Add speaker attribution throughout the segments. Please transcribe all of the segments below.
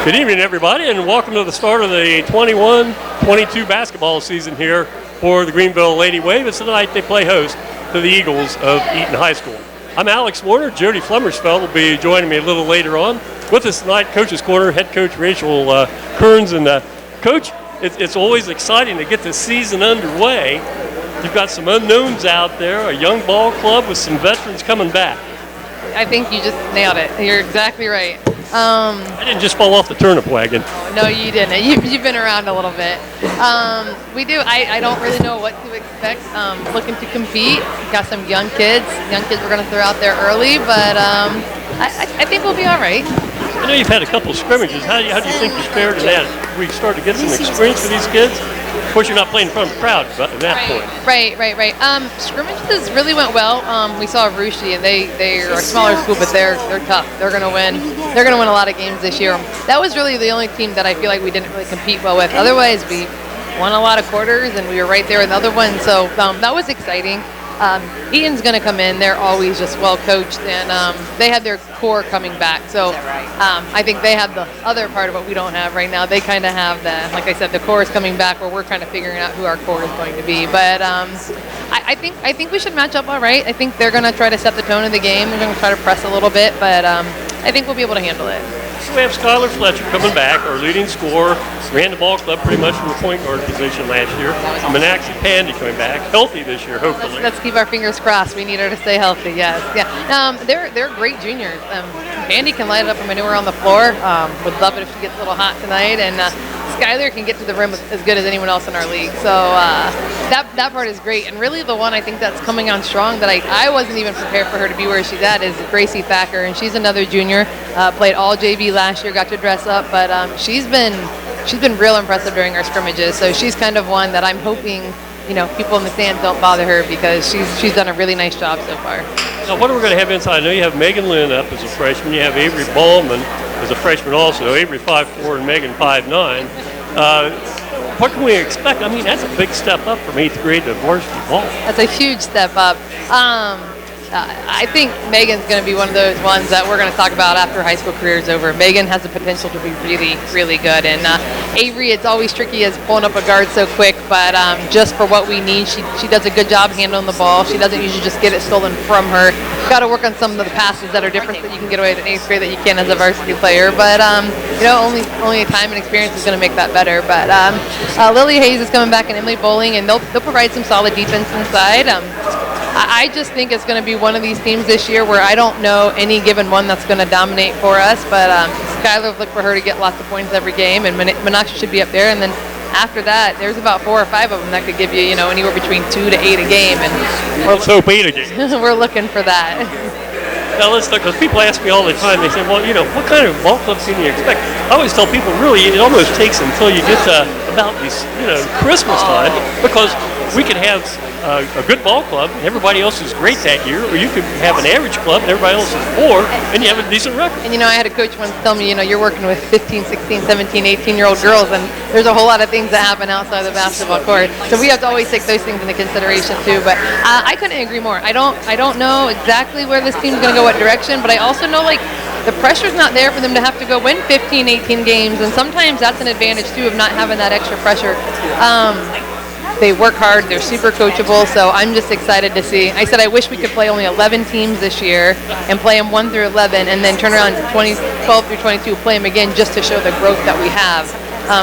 Speaker 1: Good evening, everybody, and welcome to the start of the 21-22 basketball season here for the Greenville Lady Wave. It's tonight they play host to the Eagles of Eaton High School. I'm Alex Warner. Jody Flummersfeld will be joining me a little later on. With us tonight, Coach's Corner, head coach Rachel Kearns. And Coach, it's always exciting to get the season underway. You've got some unknowns out there, a young ball club with some veterans coming back.
Speaker 2: I think you just nailed it. You're exactly right.
Speaker 1: I didn't just fall off the turnip wagon.
Speaker 2: No, you didn't. You've been around a little bit. We do. I don't really know what to expect. Looking to compete. Got some young kids. Young kids we're going to throw out there early, but I think we'll be all right.
Speaker 1: I know you've had a couple of scrimmages. How do you think you fared in that? We started to get some experience with these kids. Of course, you're not playing in front of the crowd at that point.
Speaker 2: Right. Scrimmages really went well. We saw Rushi, and they are a smaller school, but they're tough. They're going to win. They're going to win a lot of games this year. That was really the only team that I feel like we didn't really compete well with. Otherwise, we won a lot of quarters, and we were right there in the other one. So that was exciting. Eaton's going to come in. They're always just well coached, and they have their core coming back. So I think they have the other part of what we don't have right now. They kind of have the, like I said, the core is coming back, where we're kind of figuring out who our core is going to be. But I think we should match up all right. I think they're going to try to set the tone of the game. They're going to try to press a little bit, but I think we'll be able to handle it.
Speaker 1: So we have Skylar Fletcher coming back, our leading scorer. Ran the ball club pretty much from the point guard position last year. Manaxi Pandy coming back, healthy this year, hopefully.
Speaker 2: Let's keep our fingers crossed. We need her to stay healthy. Yes, yeah. They're great juniors. Pandy can light it up from anywhere on the floor. Would love it if she gets a little hot tonight. And Skylar can get to the rim as good as anyone else in our league. So that part is great. And really the one I think that's coming on strong that I wasn't even prepared for her to be where she's at is Gracie Thacker. And she's another junior. Played all JV last year, got to dress up. But she's been real impressive during our scrimmages. So she's kind of one that I'm hoping, people in the stands don't bother her, because she's done a really nice job so far.
Speaker 1: Now, what are we going to have inside? I know you have Megan Lynn up as a freshman. You have Avery Ballman as a freshman also. Avery 5'4" and Megan 5'9". What can we expect? I mean, that's a big step up from 8th grade to varsity ball.
Speaker 2: That's a huge step up. I think Megan's going to be one of those ones that we're going to talk about after high school career is over. Megan has the potential to be really, really good. And Avery, it's always tricky as pulling up a guard so quick, but just for what we need, she does a good job handling the ball. She doesn't usually just get it stolen from her. Got to work on some of the passes that are different that you can get away with in 8th grade that you can as a varsity player. But, only time and experience is going to make that better. But Lily Hayes is coming back and Emily Bowling, and they'll provide some solid defense inside. I just think it's going to be one of these teams this year where I don't know any given one that's going to dominate for us, but Skylar will look for her to get lots of points every game, and Manaxi should be up there. And then after that, there's about 4 or 5 of them that could give you, anywhere between 2 to 8 a game. And
Speaker 1: let's hope 8 a game.
Speaker 2: We're looking for that.
Speaker 1: Now let's look, because people ask me all the time, they say, well, what kind of ball clubs can you expect? I always tell people, really, it almost takes until you get to about this, Christmas time, because we can have a good ball club, and everybody else is great that year, or you could have an average club, and everybody else is poor, and you have a decent record.
Speaker 2: And, I had a coach once tell me, you're working with 15, 16, 17, 18-year-old girls, and there's a whole lot of things that happen outside the basketball court. So we have to always take those things into consideration, too. But I couldn't agree more. I don't know exactly where this team's going to go, what direction, but I also know, the pressure's not there for them to have to go win 15, 18 games, and sometimes that's an advantage, too, of not having that extra pressure. They work hard. They're super coachable, so I'm just excited to see. I said I wish we could play only 11 teams this year and play them 1 through 11, and then turn around to 12 through 22, play them again just to show the growth that we have.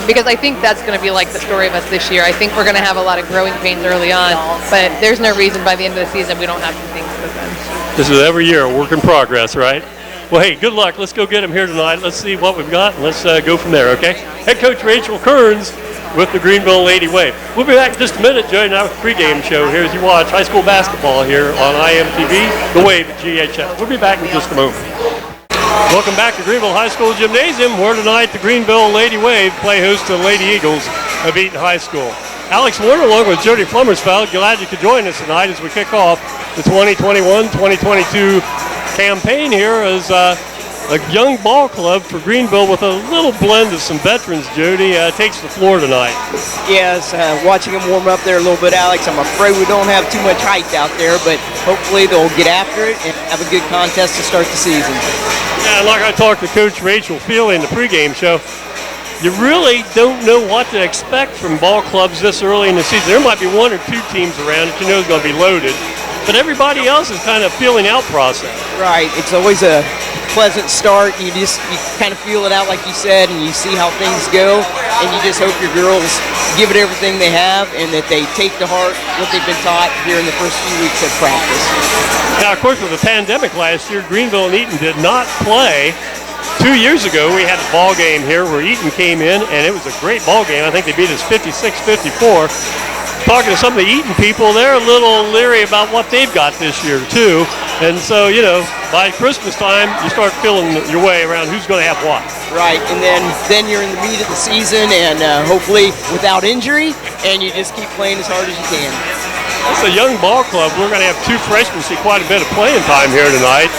Speaker 2: Because I think that's going to be like the story of us this year. I think we're going to have a lot of growing pains early on, but there's no reason by the end of the season we don't have some things with them.
Speaker 1: This is every year a work in progress, right? Well, hey, good luck. Let's go get them here tonight. Let's see what we've got, and let's go from there, okay? Head coach Rachel Kearns with the Greenville Lady Wave. We'll be back in just a minute, joining our pregame show here as you watch high school basketball here on IMTV, The Wave at GHS. We'll be back in just a moment. Welcome back to Greenville High School Gymnasium, where tonight the Greenville Lady Wave play host to the Lady Eagles of Eaton High School. Alex Warner along with Jody Flummersfeld, glad you could join us tonight as we kick off the 2021-2022 campaign here as a young ball club for Greenville with a little blend of some veterans, Jody, takes the floor tonight.
Speaker 3: Yes, watching them warm up there a little bit, Alex, I'm afraid we don't have too much height out there, but hopefully they'll get after it and have a good contest to start the season.
Speaker 1: Yeah, like I talked to Coach Rachel Feely in the pregame show, you really don't know what to expect from ball clubs this early in the season. There might be one or two teams around that you know is going to be loaded, but everybody else is kind of feeling out process.
Speaker 3: Right. It's always a pleasant start. You kind of feel it out, like you said, and you see how things go, and you just hope your girls give it everything they have and that they take to heart what they've been taught here in the first few weeks of practice.
Speaker 1: Now, of course, with the pandemic last year, Greenville and Eaton did not play. 2 years ago, we had a ball game here where Eaton came in, and it was a great ball game. I think they beat us 56-54. Talking to some of the Eaton people, they're a little leery about what they've got this year, too. And so, you know, by Christmas time, you start feeling your way around who's going to have what.
Speaker 3: Right, and then you're in the meat of the season, and hopefully without injury, and you just keep playing as hard as you can.
Speaker 1: It's a young ball club. We're going to have two freshmen see quite a bit of playing time here tonight.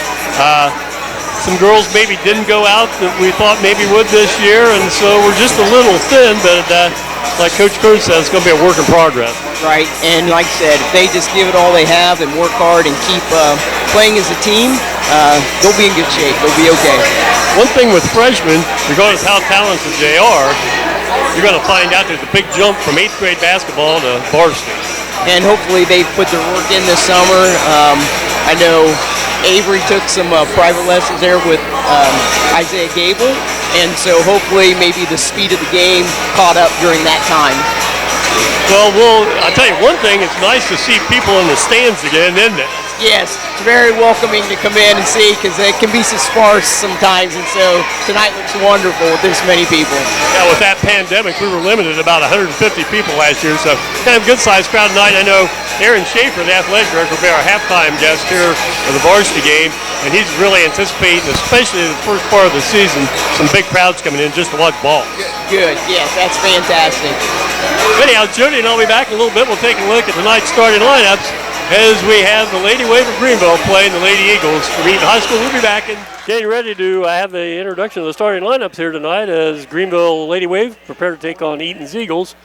Speaker 1: Some girls maybe didn't go out that we thought maybe would this year, and so we're just a little thin, but like Coach Kern says, it's going to be a work in progress.
Speaker 3: Right, and like I said, if they just give it all they have and work hard and keep playing as a team, they'll be in good shape. They'll be okay.
Speaker 1: One thing with freshmen, regardless of how talented they are, you're going to find out there's a big jump from 8th grade basketball to varsity.
Speaker 3: And hopefully they put their work in this summer. I know Avery took some private lessons there with Isaiah Gable, and so hopefully maybe the speed of the game caught up during that time.
Speaker 1: Well, I'll tell you one thing, it's nice to see people in the stands again, isn't it?
Speaker 3: Yes, it's very welcoming to come in and see because it can be so sparse sometimes, and so tonight looks wonderful with this many people.
Speaker 1: Yeah, with that pandemic, we were limited about 150 people last year, so kind of a good-sized crowd tonight. I know Aaron Shafer, the athletic director, will be our halftime guest here for the varsity game, and he's really anticipating, especially in the first part of the season, some big crowds coming in just to watch ball.
Speaker 3: Good, yes, that's fantastic.
Speaker 1: Anyhow, Jody and I'll be back in a little bit. We'll take a look at tonight's starting lineups as we have the Lady Wave of Greenville playing the Lady Eagles from Eaton High School. We'll be back and getting ready to have the introduction of the starting lineups here tonight as Greenville Lady Wave prepare to take on Eaton's Eagles.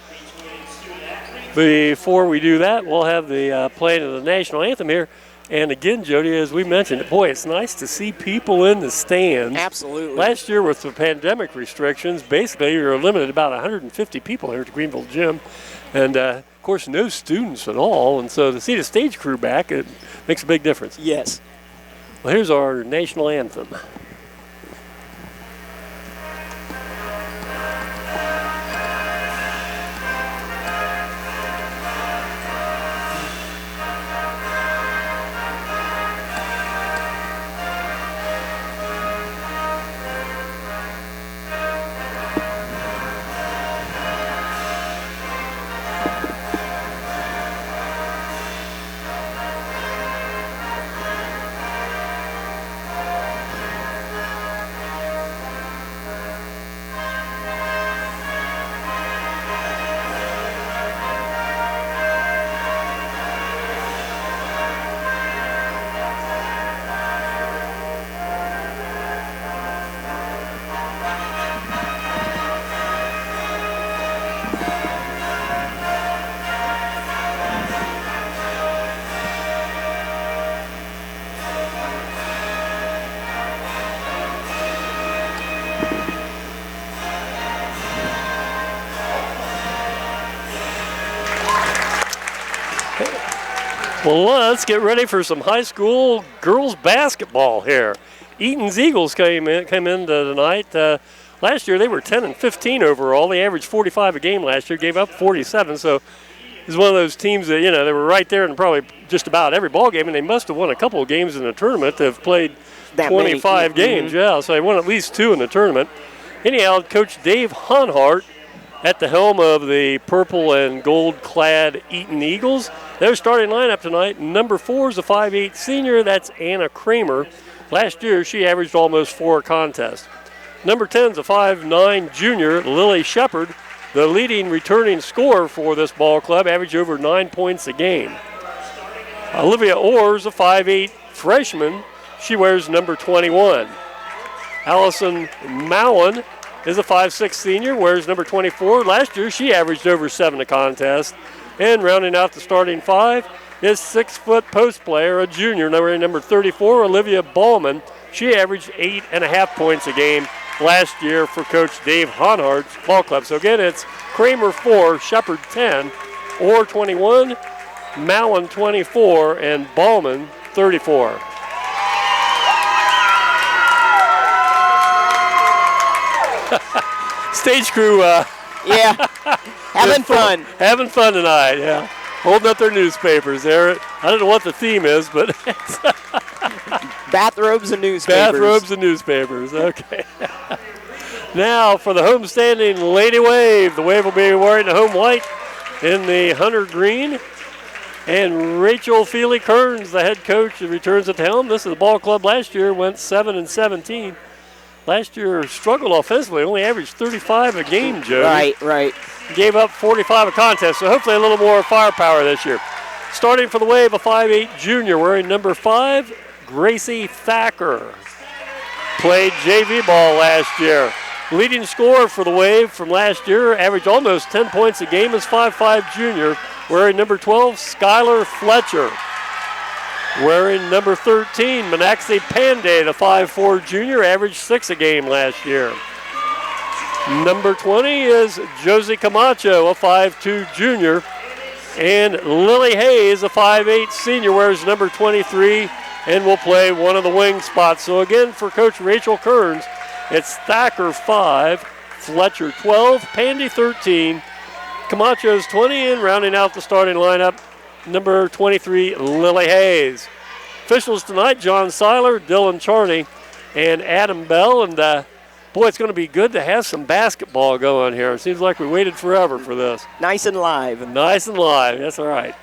Speaker 1: Before we do that, we'll have the playing of the National Anthem here. And again, Jody, as we mentioned, boy, it's nice to see people in the stands.
Speaker 3: Absolutely.
Speaker 1: Last year with the pandemic restrictions, basically you were limited about 150 people here at the Greenville Gym. And, of course, no students at all. And so to see the stage crew back, it makes a big difference.
Speaker 3: Yes.
Speaker 1: Well, here's our National Anthem. Well, let's get ready for some high school girls basketball here. Eaton's Eagles came in tonight. Last year they were 10-15 overall. They averaged 45 a game last year, gave up 47. So it's one of those teams that, you know, they were right there in probably just about every ball game, and they must have won a couple of games in the tournament. They've played
Speaker 3: that
Speaker 1: 25 games, yeah. So they won at least 2 in the tournament. Anyhow, Coach Dave Honhart at the helm of the purple and gold-clad Eaton Eagles. Their starting lineup tonight, number 4 is a 5'8 senior. That's Anna Kramer. Last year, she averaged almost 4 contests. Number 10 is a 5'9 junior, Lily Shepard. The leading returning scorer for this ball club, averaged over 9 points a game. Olivia Orr is a 5'8 freshman. She wears number 21. Allison Mowen is a 5'6" senior, wears number 24. Last year, she averaged over 7 a contest. And rounding out the starting 5 is 6-foot post player, a junior, number 34, Olivia Ballman. She averaged 8.5 points a game last year for Coach Dave Honhardt's ball club. So again, it's Kramer 4, Shepherd 10, Orr 21, Mowen 24, and Ballman 34. Stage crew,
Speaker 3: yeah, having fun.
Speaker 1: Having fun tonight, yeah. Holding up their newspapers there. I don't know what the theme is, but it's
Speaker 3: bathrobes and newspapers.
Speaker 1: Bathrobes and newspapers, okay. Now for the homestanding Lady Wave. The Wave will be wearing the home white in the hunter green. And Rachel Feely Kearns, the head coach, returns at the helm. This is the ball club last year, went 7-17. Last year struggled offensively, only averaged 35 a game, Joe.
Speaker 3: Right.
Speaker 1: Gave up 45 a contest, so hopefully a little more firepower this year. Starting for the Wave, a 5'8" junior wearing number 5, Gracie Thacker. Played JV ball last year. Leading scorer for the Wave from last year, averaged almost 10 points a game, is 5'5" junior wearing number 12, Skylar Fletcher. Wearing number 13, Manaxi Panday, the 5'4" junior, averaged 6 a game last year. Number 20 is Josie Camacho, a 5'2" junior. And Lily Hayes, a 5'8" senior, wears number 23 and will play one of the wing spots. So again, for Coach Rachel Kearns, it's Thacker 5, Fletcher 12, Pandy 13, Camacho's 20, and rounding out the starting lineup, number 23, Lily Hayes. Officials tonight, John Seiler, Dylan Charney, and Adam Bell. And boy, it's going to be good to have some basketball going here. It seems like we waited forever for this.
Speaker 3: Nice and live.
Speaker 1: Nice and live, that's all right.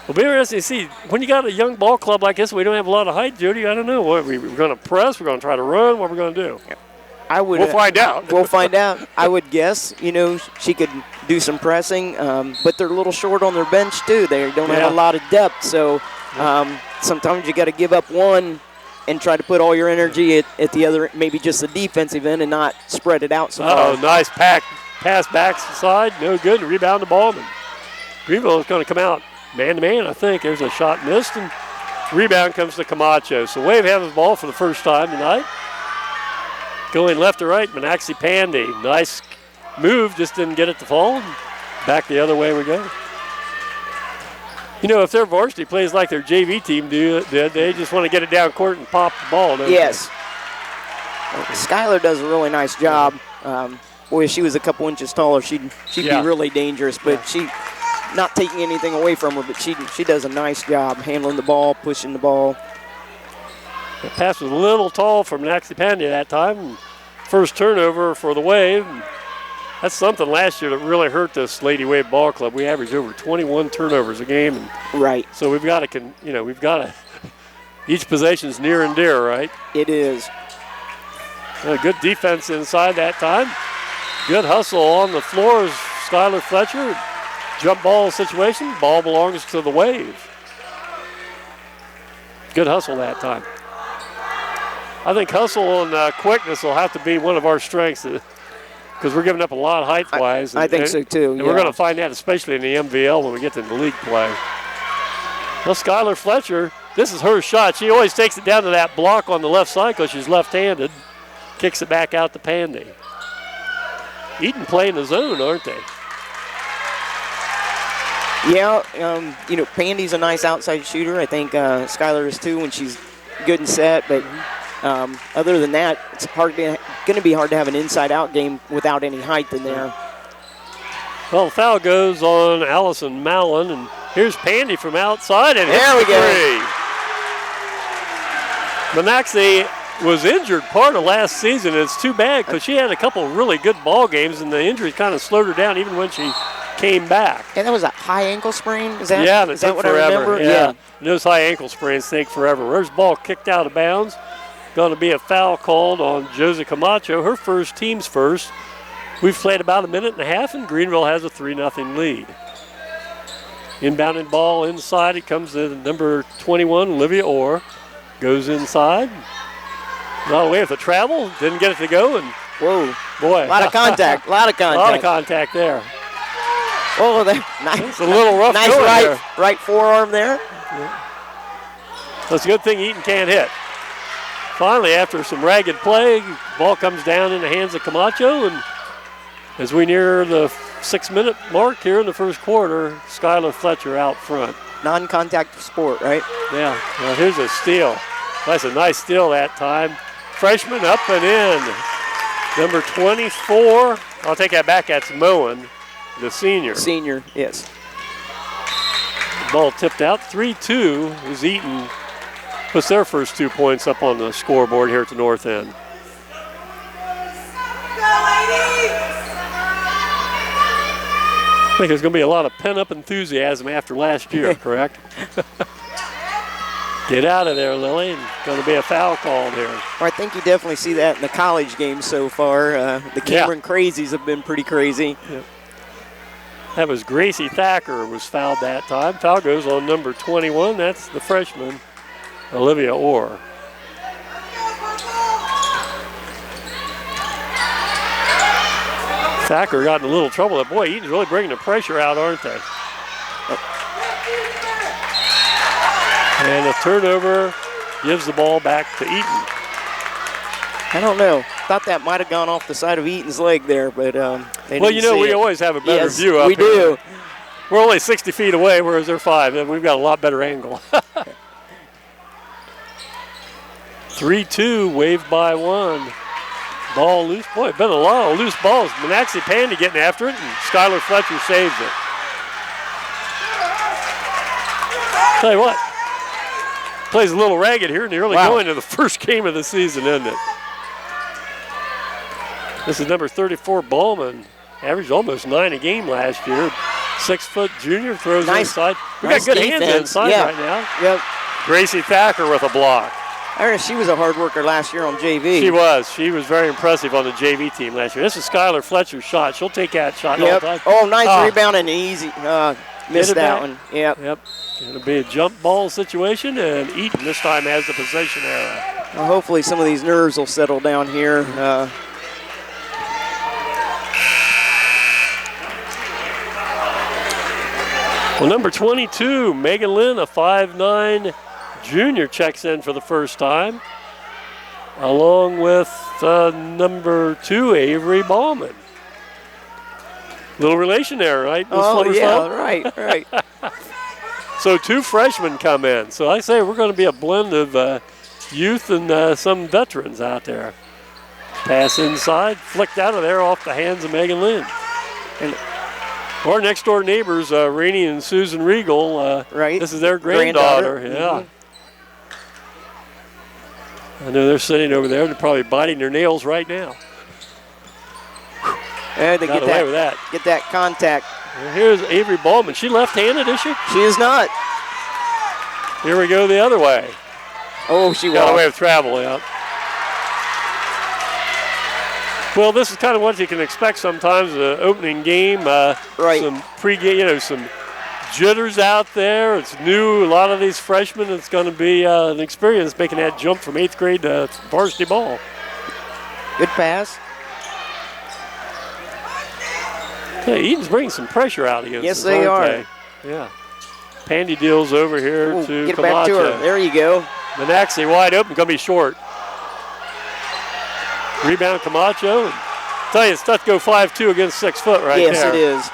Speaker 1: Well, be interesting to see, when you got a young ball club like this, we don't have a lot of height, Judy. I don't know. What, we're going to press, we're going to try to run, what we're going to do? We'll find out.
Speaker 3: We'll find out. I would guess, she could do some pressing, but they're a little short on their bench, too. They don't have a lot of depth, so sometimes you got to give up one and try to put all your energy at the other, maybe just the defensive end, and not spread it out so far.
Speaker 1: Oh, nice pass backside. No good. Rebound the ball. And Greenville is going to come out man-to-man, I think. There's a shot missed, and rebound comes to Camacho. So Wave have the ball for the first time tonight. Going left to right, Manaxi Pandy. Nice move, just didn't get it to fall. Back the other way we go. If their varsity plays like their JV team did, they just want to get it down court and pop the ball, don't
Speaker 3: yes. Skylar does a really nice job. Boy, if she was a couple inches taller, she'd be really dangerous, but she not taking anything away from her, but she does a nice job handling the ball, pushing the ball.
Speaker 1: The pass was a little tall for Manaxi Pandy that time. First turnover for the Wave. That's something last year that really hurt this Lady Wave ball club. We averaged over 21 turnovers a game. And so we've got to, each possession's near and dear, right?
Speaker 3: It is.
Speaker 1: Good defense inside that time. Good hustle on the floor is Skylar Fletcher. Jump ball situation. Ball belongs to the Wave. Good hustle that time. I think hustle and quickness will have to be one of our strengths because we're giving up a lot of height-wise.
Speaker 3: I think so, too.
Speaker 1: And we're going to find that especially in the MVL when we get to the league play. Well, Skylar Fletcher, this is her shot. She always takes it down to that block on the left side because she's left-handed. Kicks it back out to Pandy. Eaton playing the zone, aren't they?
Speaker 3: Yeah, Pandy's a nice outside shooter. I think Skylar is too when she's good and set. But other than that, it's going to be hard to have an inside-out game without any height in there.
Speaker 1: Well, the foul goes on Allison Mallon, and here's Pandy from outside, and
Speaker 3: there we go.
Speaker 1: Manaxi was injured part of last season. It's too bad because she had a couple really good ball games, and the injury kind of slowed her down even when she came back.
Speaker 3: And that was a high ankle sprain? Is that what
Speaker 1: forever.
Speaker 3: I remember?
Speaker 1: Yeah. Those high ankle sprains take forever. There's ball kicked out of bounds. Going to be a foul called on Josie Camacho, her first, team's first. We've played about a minute and a half, and Greenville has a 3-0 lead. Inbounded ball inside. It comes to number 21, Olivia Orr. Goes inside. Got away with the travel, didn't get it to go, and
Speaker 3: Whoa.
Speaker 1: boy.
Speaker 3: A lot of contact. A lot of
Speaker 1: A
Speaker 3: contact.
Speaker 1: lot of contact there.
Speaker 3: Oh, nice.
Speaker 1: It's a little rough
Speaker 3: Nice
Speaker 1: going
Speaker 3: right forearm there.
Speaker 1: That's a good thing Eaton can't hit. Finally, after some ragged play, ball comes down in the hands of Camacho, and as we near the 6-minute mark here in the first quarter, Skylar Fletcher out front.
Speaker 3: Non-contact sport, right?
Speaker 1: Yeah, well, here's a steal. That's a nice steal that time. Freshman up and in. Number 24, I'll take that back, that's Moen, the senior.
Speaker 3: Senior, yes.
Speaker 1: Ball tipped out, 3-2 as Eaton puts their first 2 points up on the scoreboard here at the north end. I think there's going to be a lot of pent-up enthusiasm after last year, correct? Get out of there, Lily. And going to be a foul called here.
Speaker 3: Well, I think you definitely see that in the college games so far. The Cameron Crazies have been pretty crazy.
Speaker 1: Yep. That was Gracie Thacker was fouled that time. Foul goes on number 21. That's the freshman, Olivia Orr. Thacker got in a little trouble. Boy, Eaton's really bringing the pressure out, aren't they? And a turnover gives the ball back to Eaton.
Speaker 3: I don't know. Thought that might have gone off the side of Eaton's leg there, but they
Speaker 1: well,
Speaker 3: didn't
Speaker 1: you know,
Speaker 3: see
Speaker 1: we
Speaker 3: it.
Speaker 1: always have a better
Speaker 3: Yes,
Speaker 1: view up
Speaker 3: we
Speaker 1: here.
Speaker 3: do.
Speaker 1: We're only 60 feet away, whereas they're 5, and we've got a lot better angle. 3-2, waved by 1. Ball loose. Boy, been a lot of loose balls. Monaxi Pandy getting after it, and Skylar Fletcher saves it. Tell you what, plays a little ragged here in the early going of the first game of the season, isn't it? This is number 34, Ballman. Averaged almost 9 a game last year. 6-foot junior, throws inside. We got good hands inside right now.
Speaker 3: Yep.
Speaker 1: Gracie Thacker with a block.
Speaker 3: I heard she was a hard worker last year on JV.
Speaker 1: She was. She was very impressive on the JV team last year. This is Skylar Fletcher's shot. She'll take that shot all the time.
Speaker 3: Oh, nice rebound and easy. Missed that one. Yep.
Speaker 1: It'll be a jump ball situation, and Eaton this time has the possession error.
Speaker 3: Well, hopefully some of these nerves will settle down here.
Speaker 1: Well, number 22, Megan Lynn, a 5'9" junior, checks in for the first time, along with number 2, Avery Ballman. Little relation there, right?
Speaker 3: Right.
Speaker 1: So 2 freshmen come in. So I say we're going to be a blend of youth and some veterans out there. Pass inside, flicked out of there off the hands of Megan Lynn. And our next door neighbors, Rainey and Susan Regal.
Speaker 3: Right.
Speaker 1: This is their granddaughter. Yeah.
Speaker 3: Mm-hmm.
Speaker 1: I know they're sitting over there. They're probably biting their nails right now.
Speaker 3: Yeah, they
Speaker 1: Got away with that.
Speaker 3: Get that contact.
Speaker 1: And here's Avery Ballman. She left-handed, is she?
Speaker 3: She is not.
Speaker 1: Here we go the other way.
Speaker 3: Oh, she
Speaker 1: Got
Speaker 3: was.
Speaker 1: away with travel, yeah. Well, this is kind of what you can expect sometimes, the opening game.
Speaker 3: Right.
Speaker 1: Some pregame, some jitters out there. It's new. A lot of these freshmen, it's going to be an experience making that jump from 8th grade to varsity ball.
Speaker 3: Good pass.
Speaker 1: Hey, Eaton's bringing some pressure out against
Speaker 3: Yes,
Speaker 1: us,
Speaker 3: they
Speaker 1: aren't
Speaker 3: are.
Speaker 1: they? Yeah. Pandy deals over here to
Speaker 3: Get
Speaker 1: Camacho.
Speaker 3: back to her. There you go.
Speaker 1: Monaxi wide open, going to be short. Rebound Camacho. And tell you, it's tough to go 5'2" against 6 foot right there.
Speaker 3: Yes, it is.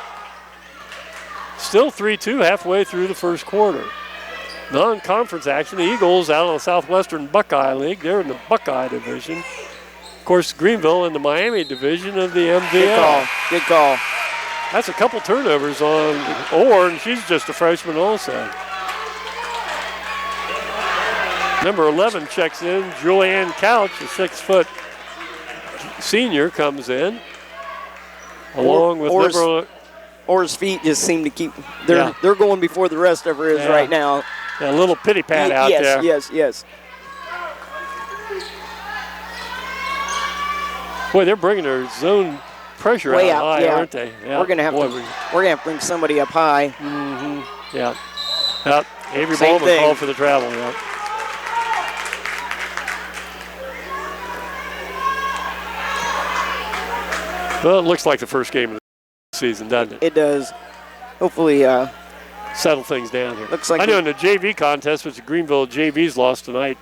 Speaker 1: Still 3-2 halfway through the first quarter. Non-conference action. The Eagles out on the Southwestern Buckeye League. They're in the Buckeye division. Of course, Greenville in the Miami division of the MVL.
Speaker 3: Good call.
Speaker 1: That's a couple turnovers on Orr, and she's just a freshman also. Number 11 checks in. Julianne Couch, a 6-foot senior, comes in. Along with number...
Speaker 3: Orr's feet just seem to keep, they're going before the rest of her is right now.
Speaker 1: Yeah, a little pity pat out there.
Speaker 3: Yes.
Speaker 1: Boy, they're bringing their zone pressure
Speaker 3: Way
Speaker 1: out
Speaker 3: out,
Speaker 1: high,
Speaker 3: yeah.
Speaker 1: aren't they? Yeah.
Speaker 3: We're gonna have to bring somebody up high.
Speaker 1: Mm-hmm. Yeah. Avery
Speaker 3: Same
Speaker 1: Ballman
Speaker 3: thing.
Speaker 1: called for the travel. Yeah. Well, it looks like the first game of the season, doesn't it?
Speaker 3: It does. Hopefully,
Speaker 1: Settle things down here.
Speaker 3: Looks like
Speaker 1: I know in the JV contest, which the Greenville JVs lost tonight,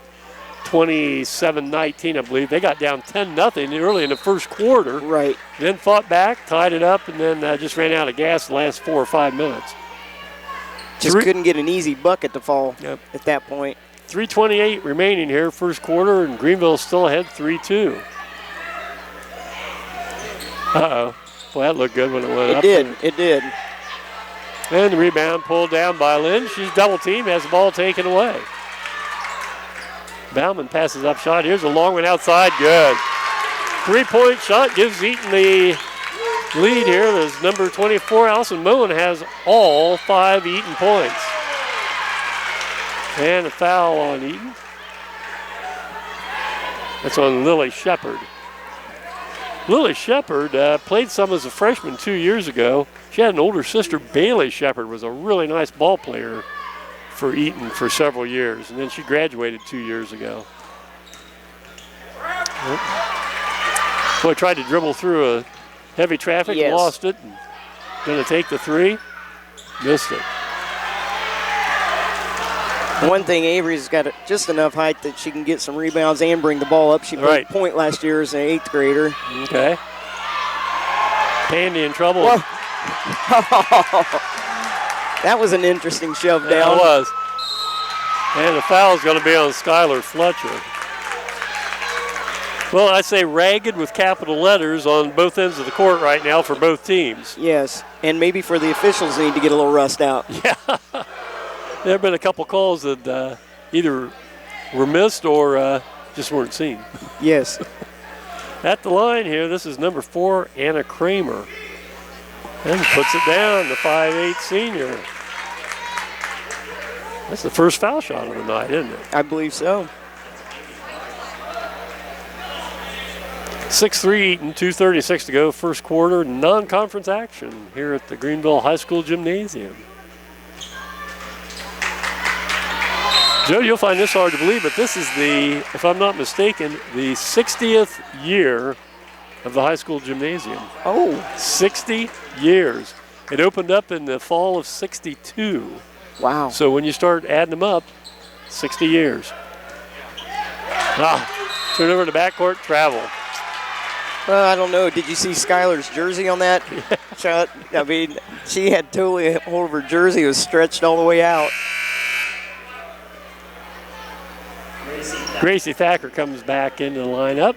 Speaker 1: 27-19, I believe. They got down 10-0 early in the first quarter.
Speaker 3: Right.
Speaker 1: Then fought back, tied it up, and then just ran out of gas the last 4 or 5 minutes.
Speaker 3: Just couldn't get an easy bucket to fall at that point.
Speaker 1: 3:28 remaining here, first quarter, and Greenville still ahead 3-2. Uh-oh. Well, that looked good when it went up.
Speaker 3: It did.
Speaker 1: And the rebound pulled down by Lynn. She's double teamed, has the ball taken away. Bauman passes up shot. Here's a long one outside. Good. 3-point shot gives Eaton the lead here. There's number 24, Allison Moen, has all 5 Eaton points. And a foul on Eaton. That's on Lily Shepard. Lily Shepard played some as a freshman 2 years ago. She had an older sister, Bailey Shepard, was a really nice ball player for Eaton for several years, and then she graduated 2 years ago. Boy, tried to dribble through a heavy traffic,
Speaker 3: Yes.
Speaker 1: lost it, and gonna take the 3, missed it.
Speaker 3: One thing, Avery's got just enough height that she can get some rebounds and bring the ball up. She played point last year as an 8th grader.
Speaker 1: Okay. Pandy in trouble.
Speaker 3: Whoa. That was an interesting shove down.
Speaker 1: Yeah, it was. And the foul is going to be on Skylar Fletcher. Well, I say ragged with capital letters on both ends of the court right now for both teams.
Speaker 3: Yes, and maybe for the officials need to get a little rust out.
Speaker 1: Yeah. There have been a couple calls that either were missed or just weren't seen.
Speaker 3: Yes.
Speaker 1: At the line here, this is number 4, Anna Kramer. And puts it down, the 5'8" senior. That's the first foul shot of the night, isn't it?
Speaker 3: I believe so.
Speaker 1: 6-3 Eaton, 2:36 to go, first quarter, non-conference action here at the Greenville High School Gymnasium. Joe, you'll find this hard to believe, but this is the, if I'm not mistaken, the 60th year of the high school gymnasium.
Speaker 3: Oh.
Speaker 1: 60 years. It opened up in the fall of 62.
Speaker 3: Wow.
Speaker 1: So when you start adding them up, 60 years. Turn over to backcourt, travel.
Speaker 3: Well, I don't know. Did you see Skylar's jersey on that shot? I mean, she had totally hold of her jersey. It was stretched all the way out.
Speaker 1: Gracie Thacker comes back into the lineup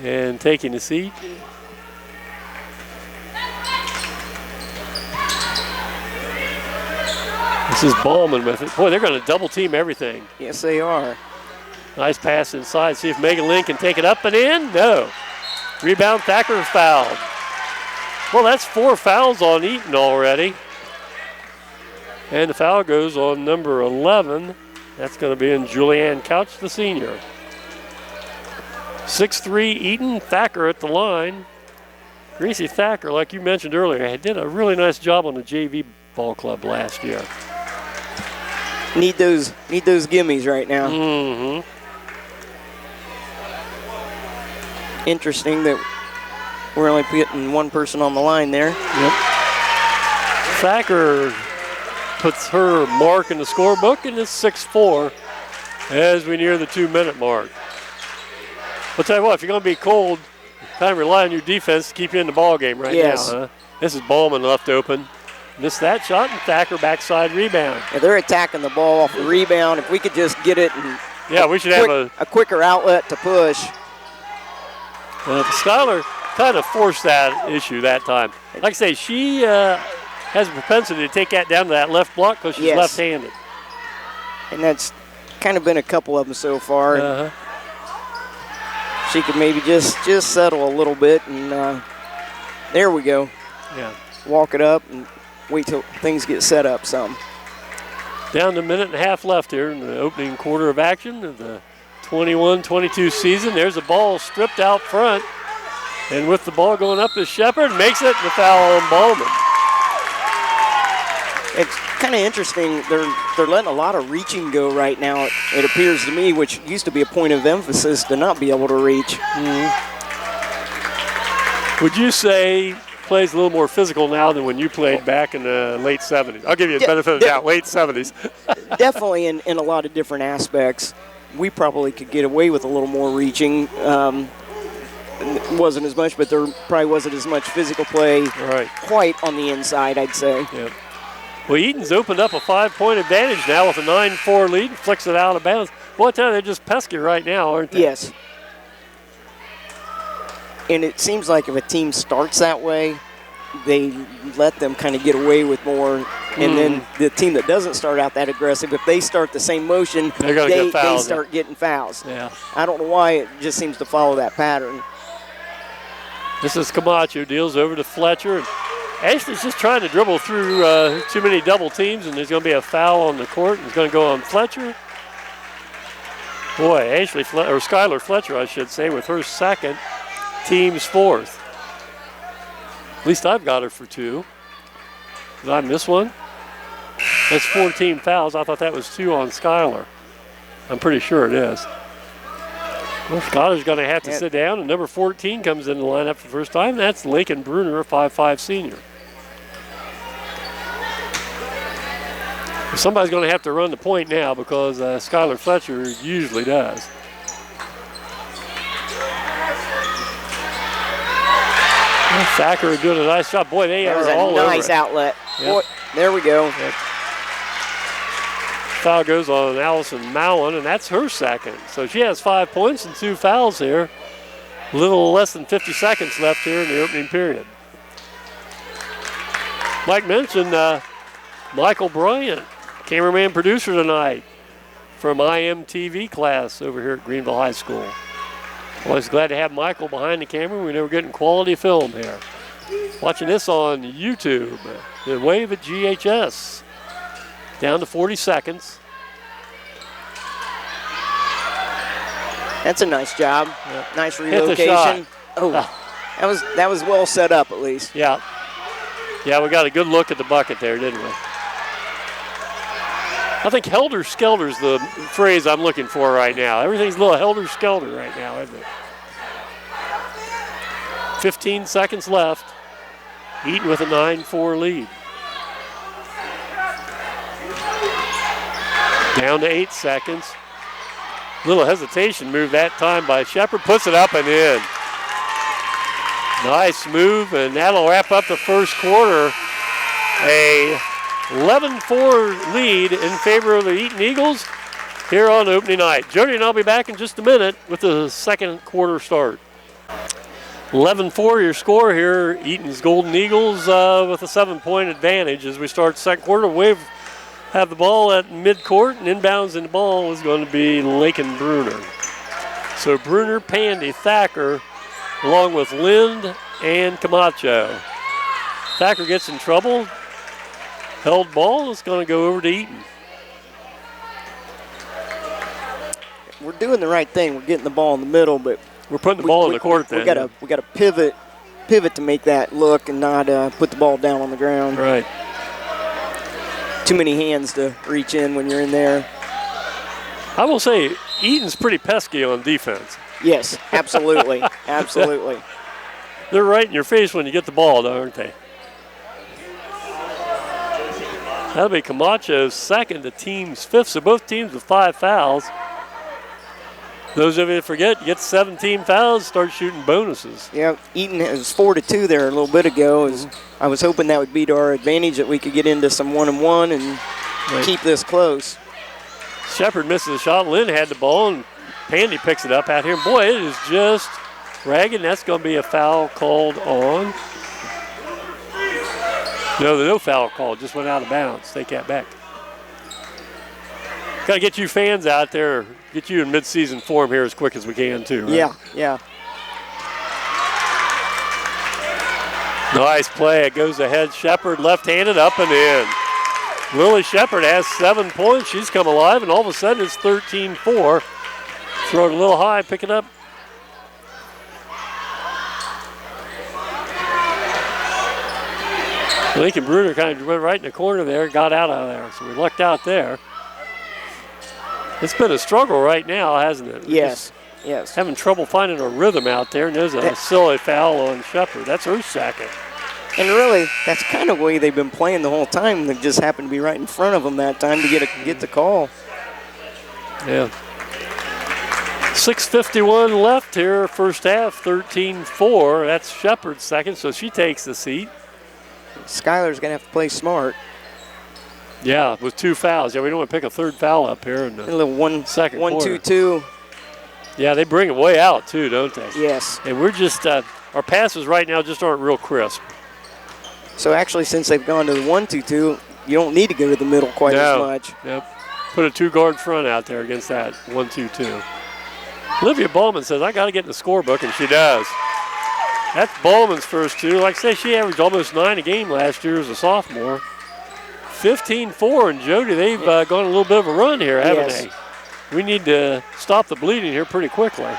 Speaker 1: and taking a seat. This is Ballman with it. Boy, they're going to double team everything.
Speaker 3: Yes, they are.
Speaker 1: Nice pass inside. See if Megan Lynn can take it up and in. No. Rebound, Thacker fouled. Well, that's 4 fouls on Eaton already. And the foul goes on number 11. That's going to be in Julianne Couch, the senior. 6'3", Eaton, Thacker at the line. Gracie Thacker, like you mentioned earlier, did a really nice job on the JV ball club last year.
Speaker 3: Need those gimmies right now.
Speaker 1: Mm-hmm.
Speaker 3: Interesting that we're only putting one person on the line there.
Speaker 1: Yep. Thacker puts her mark in the scorebook, and it's 6-4 as we near the 2-minute mark. I'll tell you what, if you're going to be cold, kind of rely on your defense to keep you in the ball game right now. Huh? This is Ballman left open. Missed that shot, and Thacker backside rebound.
Speaker 3: Yeah, they're attacking the ball off the rebound. If we could just get it, and
Speaker 1: we should have a
Speaker 3: quicker outlet to push.
Speaker 1: Skylar kind of forced that issue that time. Like I say, she has a propensity to take that down to that left block because she's left-handed.
Speaker 3: And that's kind of been a couple of them so far. She could maybe just settle a little bit, and there we go.
Speaker 1: Yeah.
Speaker 3: Walk it up and wait till things get set up some.
Speaker 1: Down to a minute and a half left here in the opening quarter of action of the 21-22 season. There's a ball stripped out front. And with the ball going up to Shepard, makes it the foul on Ballman.
Speaker 3: It's kind of interesting. They're letting a lot of reaching go right now, it appears to me, which used to be a point of emphasis to not be able to reach.
Speaker 1: Would you say plays a little more physical now than when you played back in the late 70s? I'll give you the benefit of the doubt, late 70s.
Speaker 3: Definitely in a lot of different aspects. We probably could get away with a little more reaching. Wasn't as much, but there probably wasn't as much physical play quite on the inside, I'd say.
Speaker 1: Yeah. Well, Eaton's opened up a 5-point advantage now with a 9-4 lead, flicks it out of bounds. Boy, I tell you, they're just pesky right now, aren't they?
Speaker 3: Yes. And it seems like if a team starts that way, they let them kind of get away with more. And then the team that doesn't start out that aggressive, if they start the same motion, they start getting fouls.
Speaker 1: Yeah.
Speaker 3: I don't know why it just seems to follow that pattern.
Speaker 1: This is Camacho, deals over to Fletcher. And Ashley's just trying to dribble through too many double teams, and there's going to be a foul on the court. It's going to go on Fletcher. Boy, Skylar Fletcher, I should say, with her second, team's fourth. At least I've got her for 2. Did I miss one? That's 14 fouls. I thought that was 2 on Skylar. I'm pretty sure it is. Well, Skylar's going to have to sit down, and number 14 comes in the lineup for the first time. That's Lakin Bruner, a 5'5" senior. Somebody's going to have to run the point now because Skylar Fletcher usually does. Thacker doing a nice job. Boy, they are all over.
Speaker 3: That was a nice outlet. Yep. Boy, there we go.
Speaker 1: Yep. Foul goes on Allison Mowen, and that's her second. So she has 5 points and 2 fouls here. A little less than 50 seconds left here in the opening period. Mike mentioned Michael Bryant, cameraman producer tonight from IMTV class over here at Greenville High School. Always glad to have Michael behind the camera. We know we're getting quality film here. Watching this on YouTube, the wave at GHS. Down to 40 seconds.
Speaker 3: That's a nice job.
Speaker 1: Yep.
Speaker 3: Nice relocation. Oh, that was well set up at least.
Speaker 1: Yeah. Yeah, we got a good look at the bucket there, didn't we? I think helter-skelter is the phrase I'm looking for right now. Everything's a little helter-skelter right now, isn't it? 15 seconds left. Eaton with a 9-4 lead. Down to 8 seconds. Little hesitation move that time by Shepard. Puts it up and in. Nice move, and that'll wrap up the first quarter. A 11-4 lead in favor of the Eaton Eagles here on opening night. Jody and I'll be back in just a minute with the second quarter start. 11-4 your score here. Eaton's Golden Eagles with a 7-point advantage as we start second quarter. Wave have the ball at midcourt, and inbounds in the ball is going to be Lakin Bruner. So Bruner, Pandy, Thacker, along with Lind and Camacho. Thacker gets in trouble. Held ball is going to go over to Eaton.
Speaker 3: We're doing the right thing. We're getting the ball in the middle, but
Speaker 1: we're putting the ball in the court.
Speaker 3: We got to pivot to make that look and not put the ball down on the ground.
Speaker 1: Right.
Speaker 3: Too many hands to reach in when you're in there.
Speaker 1: I will say Eaton's pretty pesky on defense.
Speaker 3: Yes, absolutely, absolutely.
Speaker 1: They're right in your face when you get the ball, though, aren't they? That'll be Camacho's second, the team's fifth. So both teams with 5 fouls. Those of you that forget, you get 17 fouls, start shooting bonuses.
Speaker 3: Yeah, Eaton was 4-2 there a little bit ago. I was hoping that would be to our advantage, that we could get into some 1-on-1 and keep this close.
Speaker 1: Shepard misses a shot. Lynn had the ball, and Pandy picks it up out here. Boy, it is just ragged. That's going to be a foul called on. No foul called. Just went out of bounds. Take that back. Got to get you fans out there, get you in mid-season form here as quick as we can, too. Right?
Speaker 3: Yeah.
Speaker 1: Nice play. It goes ahead. Shepard left-handed up and in. Lily Shepard has 7 points. She's come alive, and all of a sudden it's 13-4. Throw it a little high, pick it up. Lincoln Bruner kind of went right in the corner there, got out of there. So we lucked out there. It's been a struggle right now, hasn't it?
Speaker 3: Yes. Yes.
Speaker 1: having trouble finding a rhythm out there, and there's a silly foul on Shafer. That's her second.
Speaker 3: And really, that's kind of the way they've been playing the whole time. They just happened to be right in front of them that time to get the call.
Speaker 1: Yeah. 6:51 left here, first half, 13-4. That's Shepard's second, so she takes the seat.
Speaker 3: Skylar's going to have to play smart.
Speaker 1: Yeah, with 2 fouls. Yeah, we don't want to pick a third foul up here in the
Speaker 3: A little
Speaker 1: second quarter.
Speaker 3: 1-2-2.
Speaker 1: Yeah, they bring it way out too, don't they?
Speaker 3: Yes.
Speaker 1: And we're just, our passes right now just aren't real crisp.
Speaker 3: So actually, since they've gone to the 1-2-2, you don't need to go to the middle quite as much.
Speaker 1: Yep. Put a 2-guard front out there against that 1-2-2. Olivia Ballman says, I got to get in the scorebook, and she does. That's Ballman's first 2. Like I say, she averaged almost 9 a game last year as a sophomore. 15-4, and Jody, they've gone a little bit of a run here, haven't they? We need to stop the bleeding here pretty quickly.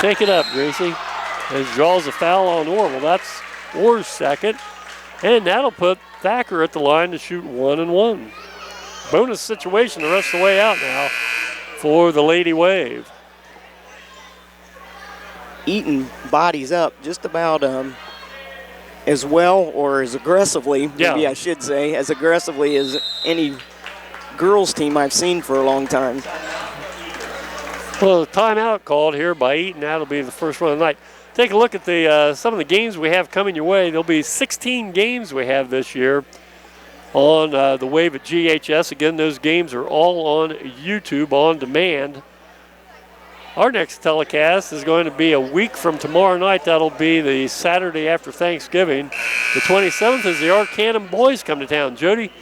Speaker 1: Take it up, Gracie. As draws a foul on Orr. Well, that's Orr's second. And that'll put Thacker at the line to shoot 1-1. Bonus situation the rest of the way out now for the Lady Wave.
Speaker 3: Eaton bodies up just about as well or as aggressively, maybe I should say, as aggressively as any girls team I've seen for a long time.
Speaker 1: Well, the timeout called here by Eaton. That'll be the first one of the night. Take a look at the some of the games we have coming your way. There'll be 16 games we have this year on the Wave at GHS. Again, those games are all on YouTube on demand. Our next telecast is going to be a week from tomorrow night. That'll be the Saturday after Thanksgiving. The 27th is the Arcanum boys come to town. Jody,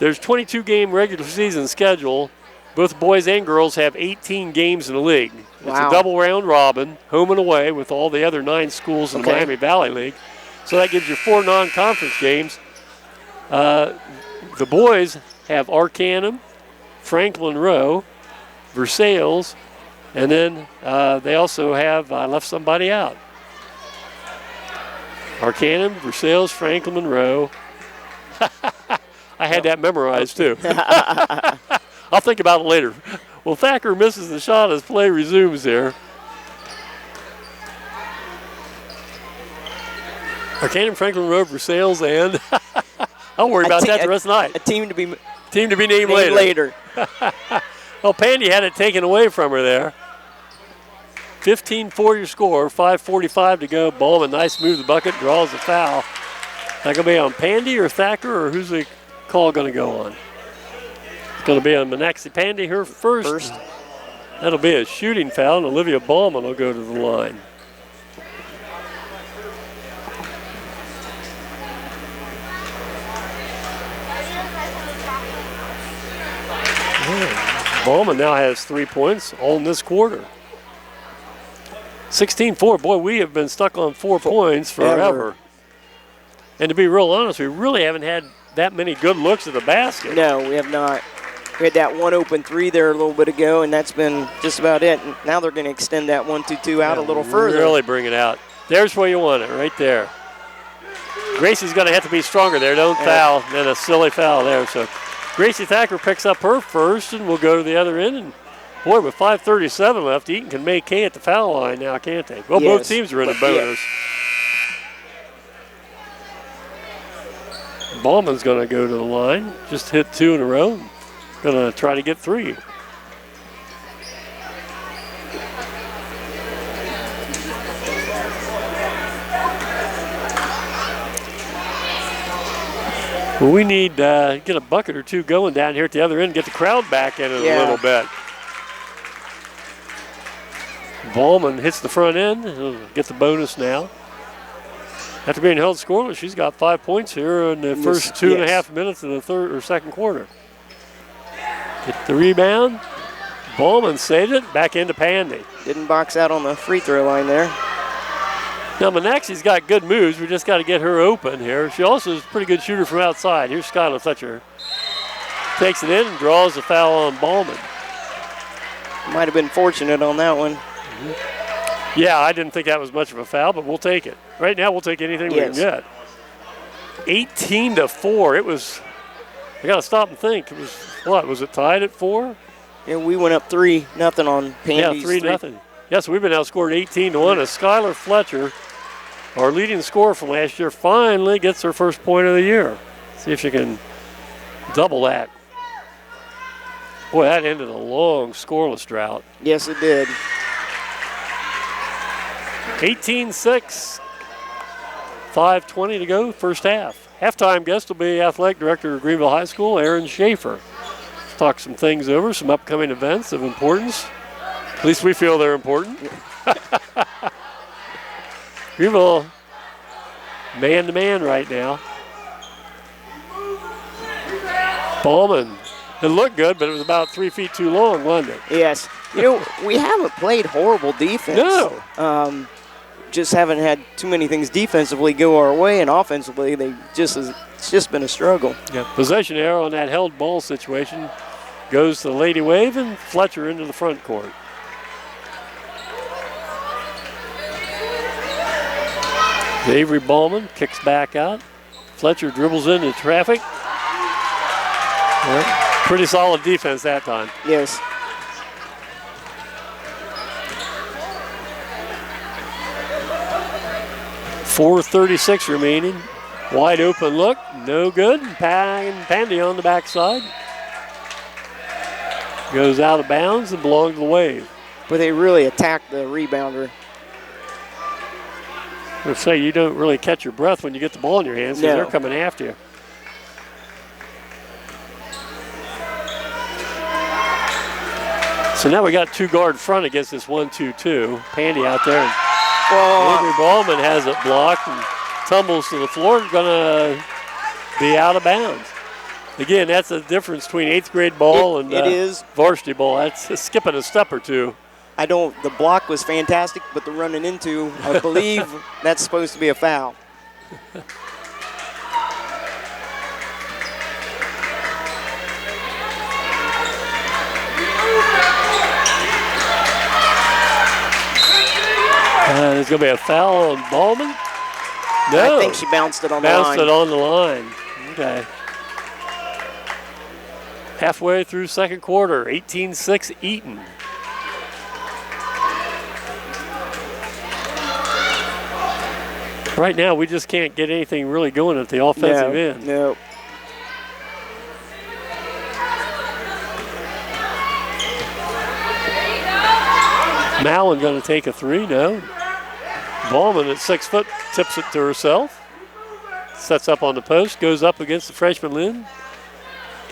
Speaker 1: there's 22-game regular season schedule. Both boys and girls have 18 games in the league. It's a double round robin, home and away, with all the other 9 schools in the Miami Valley League. So that gives you 4 non-conference games. The boys have Arcanum, Franklin Rowe, Versailles, and then they also have, I left somebody out. Arcanum, Versailles, Franklin Monroe. I had that memorized too. I'll think about it later. Well, Thacker misses the shot as play resumes here. Arcanum, Franklin Rowe, Versailles, and I'll worry about that the rest of the night.
Speaker 3: A team to be
Speaker 1: named later. Well, Pandy had it taken away from her there. 15-4 your score, 5:45 to go. Ballman, nice move to the bucket, draws the foul. That going to be on Pandy or Thacker, or who's the call going to go on? It's going to be on Manaxi Pandy, her first. That'll be a shooting foul, and Olivia Ballman will go to the line. Ballman now has 3 points, all in this quarter. 16-4. Boy, we have been stuck on 4 points forever. And to be real honest, we really haven't had that many good looks at the basket.
Speaker 3: No, we have not. We had that one open 3 there a little bit ago, and that's been just about it. And now they're going to extend that 1-2-2 out a little further.
Speaker 1: Really bring it out. There's where you want it, right there. Gracie's going to have to be stronger there. Don't foul. Then a silly foul there. So Gracie Thacker picks up her first, and we'll go to the other end. And boy, with 5:37 left, Eaton can make hay at the foul line now, can't they? Well, both teams are in a bonus. Ballman's going to go to the line. Just hit 2 in a row. Going to try to get 3. Well, we need to get a bucket or 2 going down here at the other end, get the crowd back in it a little bit. Ballman hits the front end. He'll get the bonus now. After being held scoreless, she's got 5 points here in the first 2.5 minutes of the third or second quarter. Get the rebound. Ballman saved it. Back into Pandy.
Speaker 3: Didn't box out on the free throw line there.
Speaker 1: Now, Manaxi's got good moves. We just got to get her open here. She also is a pretty good shooter from outside. Here's Skylar Fletcher. Takes it in and draws the foul on Ballman.
Speaker 3: Might have been fortunate on that one.
Speaker 1: Yeah, I didn't think that was much of a foul, but we'll take it. Right now, we'll take anything we can get. 18-4. It was I got to stop and think. It was, what, was it tied at 4?
Speaker 3: Yeah, we went up 3-0 on Pandy's.
Speaker 1: Yeah, 3-0. Yes, we've been outscored 18-1 as Skylar Fletcher, our leading scorer from last year, finally gets her first point of the year. See if she can double that. Boy, that ended a long scoreless drought.
Speaker 3: Yes, it did.
Speaker 1: 18-6, 5:20 to go, first half. Halftime guest will be Athletic Director of Greenville High School, Aaron Shafer. Talk some things over, some upcoming events of importance. At least we feel they're important. Greenville man-to-man right now. Ballman. It looked good, but it was about 3 feet too long, wasn't it?
Speaker 3: Yes. You know, we haven't played horrible defense.
Speaker 1: No.
Speaker 3: Just haven't had too many things defensively go our way, and offensively, it's just been a struggle.
Speaker 1: Yeah. Possession error on that held ball situation goes to the Lady Wave and Fletcher into the front court. Avery Ballman kicks back out. Fletcher dribbles into traffic. Yeah. Pretty solid defense that time.
Speaker 3: Yes.
Speaker 1: .436 remaining. Wide open look, no good. Pandy on the backside. Goes out of bounds and belongs to the Wave.
Speaker 3: But they really attacked the rebounder.
Speaker 1: I would say you don't really catch your breath when you get the ball in your hands because they're coming after you. So now we got 2 guard front against this 1-2-2. Pandy out there. And Avery Ballman has it blocked and tumbles to the floor. Going to be out of bounds. Again, that's the difference between 8th grade ball and varsity ball. That's skipping a step or two.
Speaker 3: The block was fantastic, but the running into, I believe that's supposed to be a foul.
Speaker 1: There's going to be a foul on Ballman? No.
Speaker 3: I think she bounced it on the line.
Speaker 1: Bounced it on the line. Okay. Halfway through second quarter, 18-6 Eaton. Right now, we just can't get anything really going at the offensive end.
Speaker 3: No.
Speaker 1: Mallon going to take a 3, no. Ballman at 6 foot tips it to herself. Sets up on the post, goes up against the freshman Lynn.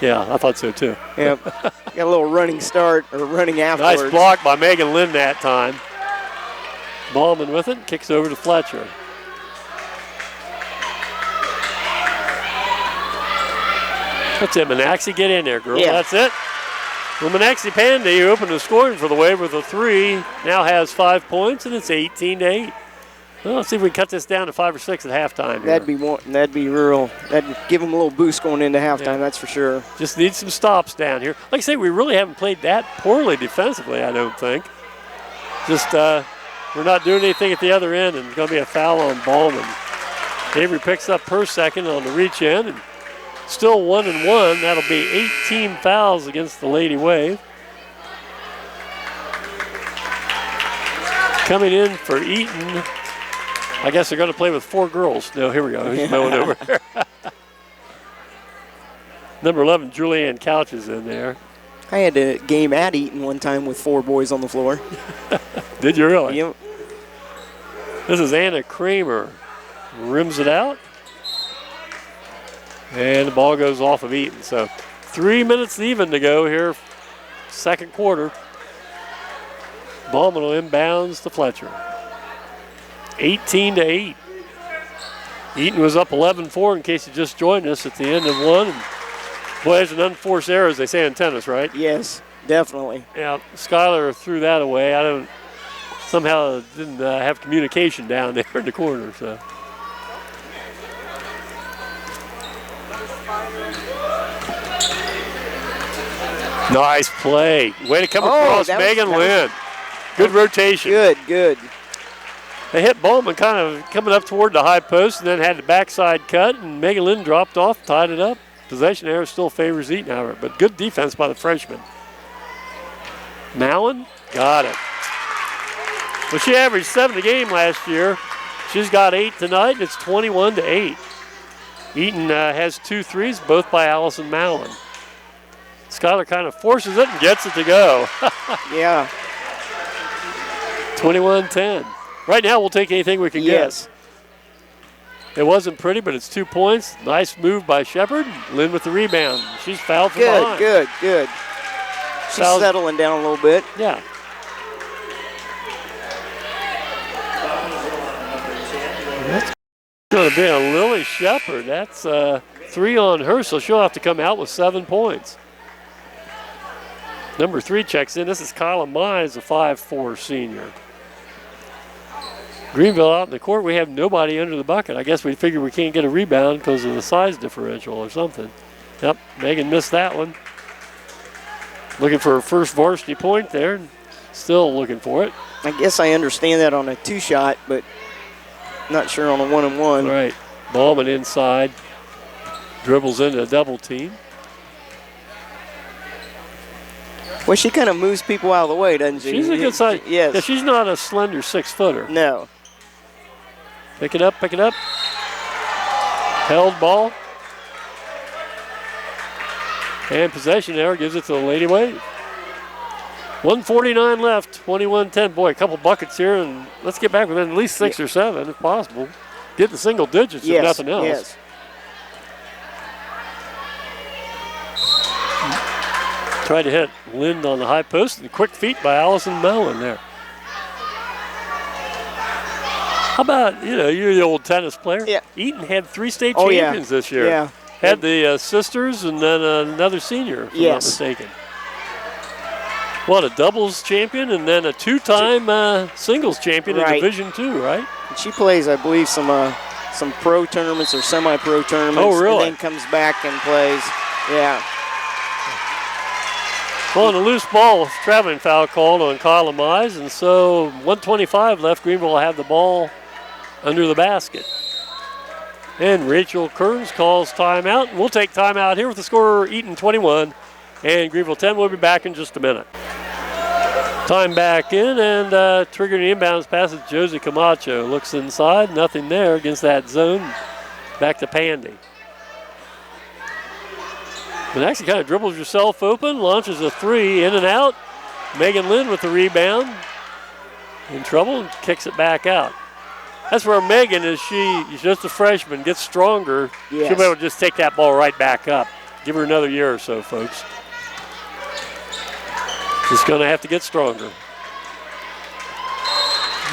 Speaker 1: Yeah, I thought so too.
Speaker 3: Yep. Got a little running start, or running afterwards.
Speaker 1: Nice block by Megan Lynn that time. Ballman with it, kicks over to Fletcher. That's it, Manaxi. Get in there, girl.
Speaker 3: Yeah.
Speaker 1: That's it. Well, Manaxi Pandy, who opened the scoring for the Wave with a 3, now has 5 points, and it's 18-8. Well, let's see if we can cut this down to 5 or 6 at halftime.
Speaker 3: That'd be real. That'd give them a little boost going into halftime. That's for sure.
Speaker 1: Just need some stops down here. Like I say, we really haven't played that poorly defensively, I don't think. Just we're not doing anything at the other end, and it's going to be a foul on Ballman. Avery picks up her second on the reach in, and still 1-1. That'll be 18 fouls against the Lady Wave. Coming in for Eaton. I guess they're going to play with 4 girls. No, here we go. He's mowing over. Number 11, Julianne Couch is in there.
Speaker 3: I had a game at Eaton one time with 4 boys on the floor.
Speaker 1: Did you really?
Speaker 3: Yep.
Speaker 1: This is Anna Kramer. Rims it out. And the ball goes off of Eaton. So 3 minutes even to go here, second quarter. Ballman will inbounds to Fletcher. 18-8. Eaton was up 11-4 in case you just joined us at the end of one. And boy, there's an unforced error, as they say in tennis, right?
Speaker 3: Yes, definitely.
Speaker 1: Yeah, Skylar threw that away. Somehow didn't have communication down there in the corner. So. Nice play. Way to come across Megan Lynn. Good rotation.
Speaker 3: Good.
Speaker 1: They hit Bowman kind of coming up toward the high post and then had the backside cut, and Megan Lynn dropped off, tied it up. Possession error still favors Eaton, however, but good defense by the freshman. Mallon got it. Well, she averaged 7 a game last year. She's got 8 tonight, and it's 21-8. Eaton has 2 threes, both by Allison Mallon. Skylar kind of forces it and gets it to go.
Speaker 3: Yeah.
Speaker 1: 21-10. Right now, we'll take anything we can get. It wasn't pretty, but it's 2 points. Nice move by Shepard. Lynn with the rebound. She's fouled from behind.
Speaker 3: Good. She's settling down a little bit.
Speaker 1: Yeah. That's going to be a Lily Shepard. That's 3 on her, so she'll have to come out with 7 points. Number 3 checks in. This is Kyla Mize, a 5'4" senior. Greenville out in the court, we have nobody under the bucket. I guess we figure we can't get a rebound because of the size differential or something. Yep, Megan missed that one. Looking for her first varsity point there. Still looking for it.
Speaker 3: I guess I understand that on a 2-shot, but not sure on a 1-on-1.
Speaker 1: Right. Ballman inside. Dribbles into a double team.
Speaker 3: Well, she kind of moves people out of the way, doesn't she?
Speaker 1: She's a good size.
Speaker 3: Yes.
Speaker 1: Yeah, she's not a slender 6-footer.
Speaker 3: No.
Speaker 1: Pick it up. Held ball. And possession error gives it to the Lady Wave. 1:49 left, 21-10. Boy, a couple buckets here, and let's get back within at least 6 or 7 if possible. Get the single digits if nothing else.
Speaker 3: Yes.
Speaker 1: Tried to hit Lind on the high post, and quick feet by Allison Mellon there. How about, you're the old tennis player.
Speaker 3: Yeah.
Speaker 1: Eaton had 3 state champions this year.
Speaker 3: Yeah.
Speaker 1: Had the sisters and then another senior, if I'm not mistaken. What, a doubles champion and then a 2-time singles champion in Division II, right?
Speaker 3: She plays, I believe, some pro tournaments or semi-pro tournaments.
Speaker 1: Oh, really?
Speaker 3: And then comes back and plays. Yeah.
Speaker 1: Well, on a loose ball, traveling foul called on Kyla Mize, and so 1:25 left. Greenville will have the ball under the basket. And Rachel Kearns calls timeout. We'll take timeout here with the score Eaton 21 and Greenville 10. We'll be back in just a minute. Time back in, and triggering the inbounds pass is Josie Camacho. Looks inside, nothing there against that zone. Back to Pandy. But actually kind of dribbles herself open, launches a 3, in and out. Megan Lind with the rebound. In trouble and kicks it back out. That's where Megan is. She's just a freshman, gets stronger.
Speaker 3: Yes.
Speaker 1: She'll be able to just take that ball right back up. Give her another year or so, folks. Just going to have to get stronger.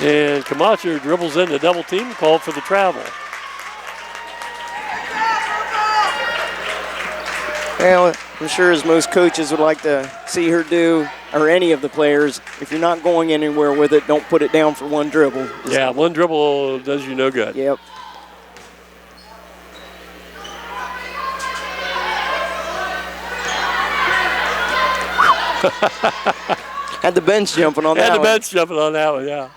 Speaker 1: And Camacho dribbles into double team, called for the travel.
Speaker 3: Well, I'm sure as most coaches would like to see her do, or any of the players, if you're not going anywhere with it, don't put it down for one dribble.
Speaker 1: Yeah, one dribble does you no good.
Speaker 3: Yep. Had the bench jumping on that one.
Speaker 1: Had the bench jumping on that one, yeah.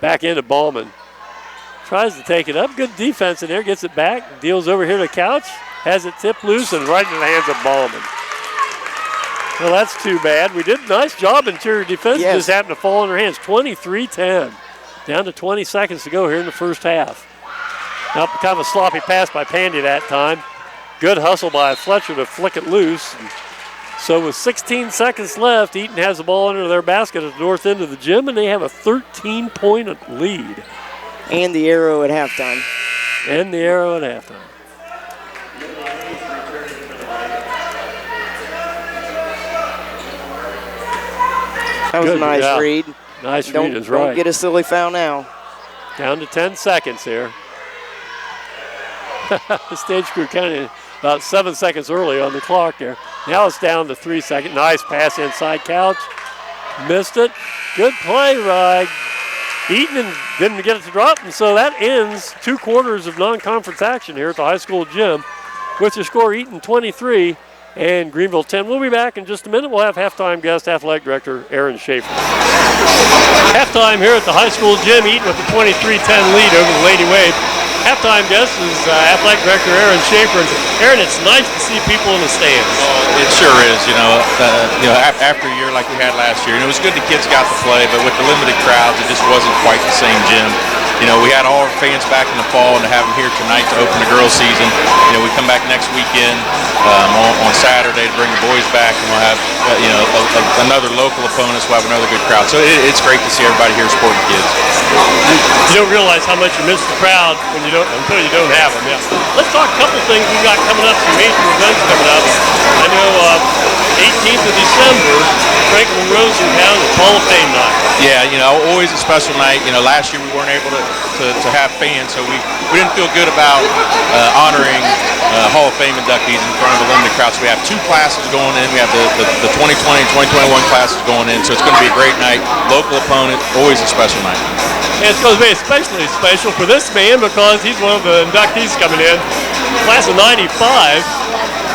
Speaker 1: Back into Ballman. Tries to take it up. Good defense in there. Gets it back. Deals over here to Couch. Has it tipped loose and right in the hands of Ballman. Well, that's too bad. We did a nice job interior defense.
Speaker 3: Yes.
Speaker 1: It just happened to fall in her hands. 23-10. Down to 20 seconds to go here in the first half. Now, kind of a sloppy pass by Pandy that time. Good hustle by Fletcher to flick it loose. So with 16 seconds left, Eaton has the ball under their basket at the north end of the gym, and they have a 13-point lead.
Speaker 3: And the arrow at halftime.
Speaker 1: And the arrow at halftime.
Speaker 3: That was a nice read.
Speaker 1: Nice read is right.
Speaker 3: Don't get a silly foul now.
Speaker 1: Down to 10 seconds here. The stage crew kind of about 7 seconds early on the clock there. Now it's down to 3 seconds. Nice pass inside Couch. Missed it. Good play by Eaton and didn't get it to drop. And so that ends 2 quarters of non-conference action here at the high school gym. With your score, Eaton 23 and Greenville 10. We'll be back in just a minute. We'll have halftime guest athletic director Aaron Shafer. Halftime here at the high school gym. Eaton with the 23-10 lead over the Lady Wave. halftime guest is Athletic Director Aaron Shafer. Aaron, it's nice to see people in the stands.
Speaker 4: Oh, it sure is. After a year like we had last year, and it was good the kids got to play, but with the limited crowds, it just wasn't quite the same gym. We had all our fans back in the fall, and to have them here tonight to open the girls' season. We come back next weekend on Saturday to bring the boys back, and we'll have another local opponent. So we'll have another good crowd. So it's great to see everybody here supporting kids.
Speaker 1: You don't realize how much you miss the crowd until you don't have them. Yeah. Let's talk a couple things we've got coming up. Some major events coming up. I know 18th of December, Franklin Rosentown, it's Hall of Fame night.
Speaker 4: Yeah, always a special night. Last year we weren't able to have fans, so we didn't feel good about honoring Hall of Fame inductees in front of a limited crowd. So we have two classes going in. We have the 2020 and 2021 classes going in, so it's going to be a great night. Local opponent, always a special night.
Speaker 1: And it's going to be especially special for this man because he's one of the inductees coming in. Class of 95,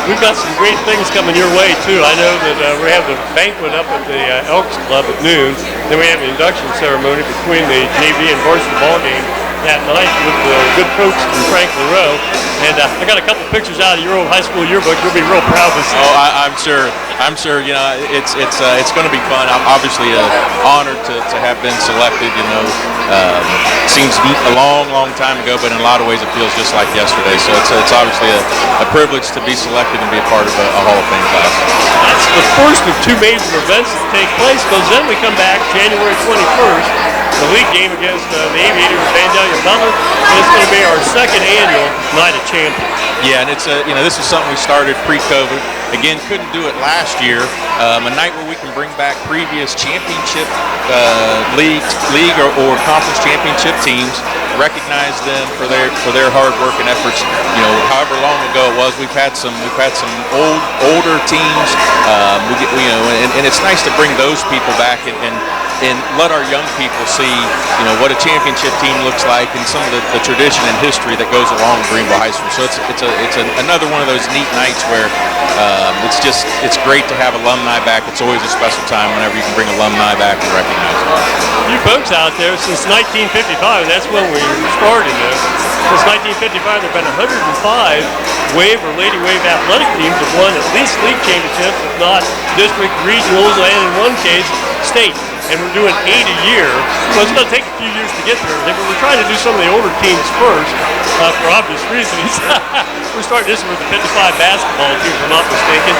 Speaker 1: we've got some great things coming your way, too. I know that we have the banquet up at the Elks Club at noon. Then we have the induction ceremony between the JV and varsity ball game that night with the good folks from Franklin Row. And I got a couple pictures out of your old high school yearbook. You'll be real proud to see.
Speaker 4: Oh, I'm sure. It's going to be fun. I'm obviously honored to have been selected. Seems a long time ago, but in a lot of ways it feels just like yesterday. So it's obviously a privilege to be selected and be a part of a Hall of Fame class.
Speaker 1: That's the first of two major events that take place, because then we come back January 21st, the league game against the Aviators of Vandalia Butler, and it's going to be our second annual Night of Champions.
Speaker 4: Yeah, and it's this is something we started pre-COVID. Again, couldn't do it last year. A night where we can bring back previous championship league or conference championship teams, recognize them for their hard work and efforts. However long ago it was, we've had some older teams. And it's nice to bring those people back and let our young people see, what a championship team looks like and some of the tradition and history that goes along with Greenville High School. So it's another one of those neat nights where it's great to have alumni back. It's always a special time whenever you can bring alumni back and recognize them.
Speaker 1: You folks out there, since 1955, that's when we started this. Since 1955, there have been 105 Wave or Lady Wave athletic teams that won at least league championships, if not district, regionals, and in one case, state. And we're doing 8 a year, so it's going to take a few years to get there. But we're trying to do some of the older teams first, for obvious reasons. We're starting this with the 55 basketball team, if I'm not mistaken.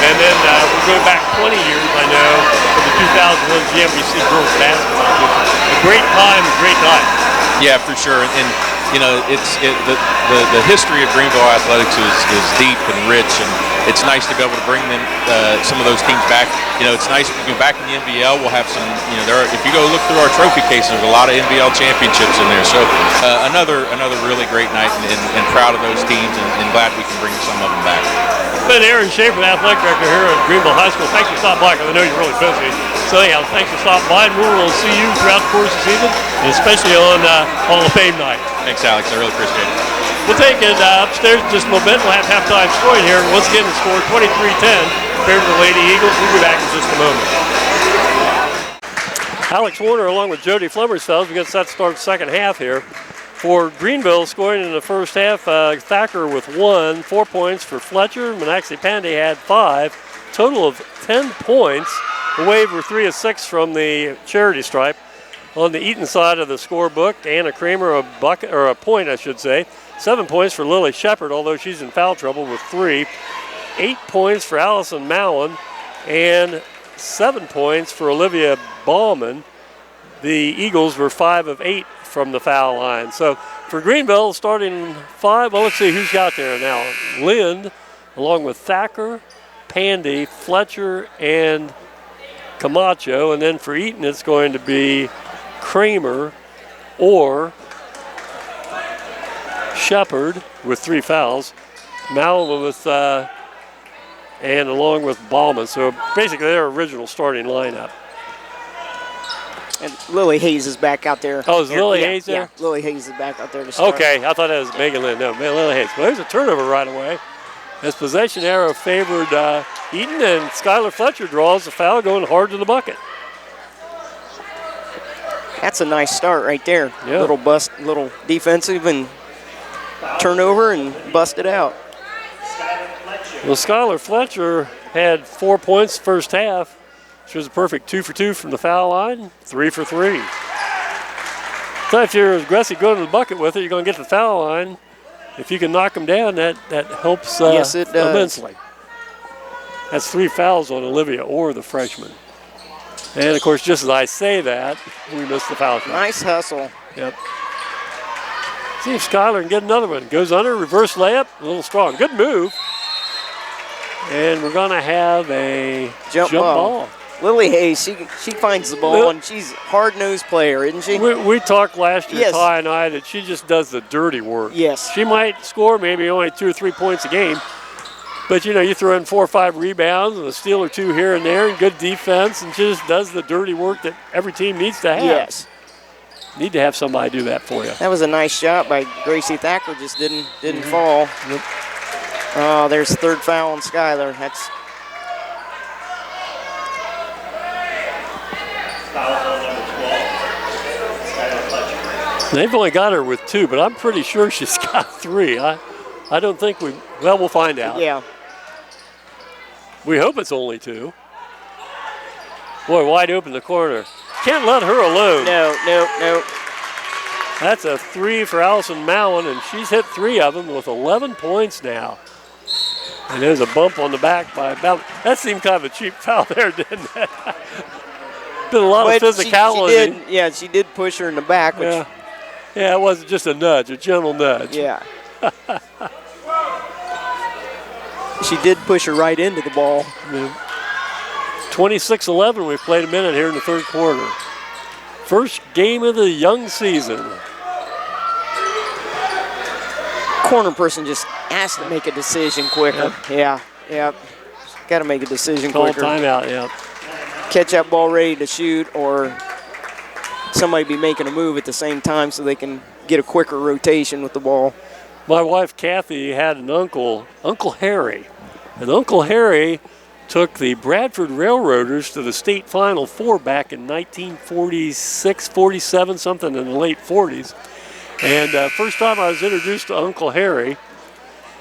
Speaker 1: And then we're going back 20 years, I know, for the 2001 GMBC girls basketball team. A great time, a great night.
Speaker 4: Yeah, for sure. And the history of Greenville athletics is deep and rich, and it's nice to be able to bring them some of those teams back. It's nice if we go back in the NBL. We'll have some. If you go look through our trophy case, there's a lot of NBL championships in there. So another really great night, and proud of those teams, and glad we can bring some of them back.
Speaker 1: Ben Aaron Shafer, the athletic director here at Greenville High School. Thanks for stopping by, because I know you're really busy. So anyhow, thanks for stopping by, and we'll see you throughout the course of the season, and especially on Hall of Fame night.
Speaker 4: Thanks, Alex. I really appreciate it.
Speaker 1: We'll take it upstairs in just a little bit. We'll have halftime scoring here. Once again, the score 23-10 in favor of the Lady Eagles. We'll be back in just a moment. Alex Warner along with Jody Flemmersfeld. We get set to start the second half here. For Greenville, scoring in the first half, Thacker with 1, 4 points for Fletcher. Manaxi Pandy had 5, total of 10 points. The Wave were 3 of 6 from the charity stripe. On the Eaton side of the scorebook, Anna Kramer a point, I should say. 7 points for Lily Shepard, although she's in foul trouble with 3. 8 points for Allison Mowen, and 7 points for Olivia Ballman. The Eagles were 5 of 8 from the foul line. So for Greenville, starting 5, well, let's see who's got there now. Lind, along with Thacker, Pandy, Fletcher, and Camacho. And then for Eaton, it's going to be Kramer or Shepard with 3 fouls. Malva with, and along with Ballman. So basically their original starting lineup.
Speaker 3: And Lily Hayes is back out there.
Speaker 1: Oh, is Lily Hayes there?
Speaker 3: Yeah, Lily Hayes is back out there to start.
Speaker 1: Okay, I thought that was Megan Lynn. No, Lily Hayes. Well, there's a turnover right away. As possession arrow favored Eaton, and Skylar Fletcher draws the foul, going hard to the bucket.
Speaker 3: That's a nice start right there.
Speaker 1: Yeah.
Speaker 3: Little defensive, and turnover and busted out.
Speaker 1: Well, Skylar Fletcher had 4 points first half. She was a perfect 2 for 2 from the foul line, 3 for 3. So if you're aggressive going to the bucket with it, you're going to get to the foul line. If you can knock them down, that helps
Speaker 3: yes, it does.
Speaker 1: immensely. That's 3 fouls on Olivia Orr, the freshman. And, of course, just as I say that, we missed the foul shot.
Speaker 3: Nice hustle.
Speaker 1: Yep. See if Skylar can get another one. Goes under, reverse layup, a little strong. Good move. And we're going to have a jump ball.
Speaker 3: Lily Hayes, she finds the ball, and she's a hard-nosed player, isn't she?
Speaker 1: We talked last year,
Speaker 3: Yes.
Speaker 1: Ty and I, that she just does the dirty work.
Speaker 3: Yes.
Speaker 1: She might score maybe only 2 or 3 points a game, but, you know, you throw in 4 or 5 rebounds and a steal or 2 here and there and good defense, and she just does the dirty work that every team needs to have.
Speaker 3: Yes.
Speaker 1: Need to have somebody do that for you.
Speaker 3: That was a nice shot by Gracie Thacker, just didn't fall.
Speaker 1: Yep.
Speaker 3: Oh, there's the 3rd foul on Skylar. That's
Speaker 1: They've only got her with 2, but I'm pretty sure she's got 3. I don't think we'll find out.
Speaker 3: yeah.
Speaker 1: We hope it's only 2. Boy, wide open the corner. Can't let her alone.
Speaker 3: No.
Speaker 1: That's a 3 for Allison Mallon, and she's hit 3 of them with 11 points now. And there's a bump on the back by Mallon. That seemed kind of a cheap foul there, didn't it? Been a lot of physicality.
Speaker 3: She did push her in the back. Which,
Speaker 1: yeah, it wasn't just a nudge, a gentle nudge.
Speaker 3: Yeah. She did push her right into the ball.
Speaker 1: 26-11, we've played a minute here in the 3rd quarter. First game of the young season.
Speaker 3: Corner person just has to make a decision quicker. Yeah. Got to make a decision
Speaker 1: Call
Speaker 3: quicker.
Speaker 1: timeout, yeah.
Speaker 3: Catch that ball ready to shoot, or somebody be making a move at the same time so they can get a quicker rotation with the ball.
Speaker 1: My wife Kathy had an uncle, Uncle Harry. And Uncle Harry took the Bradford Railroaders to the state Final Four back in 1946, 47, something in the late 40s. And first time I was introduced to Uncle Harry,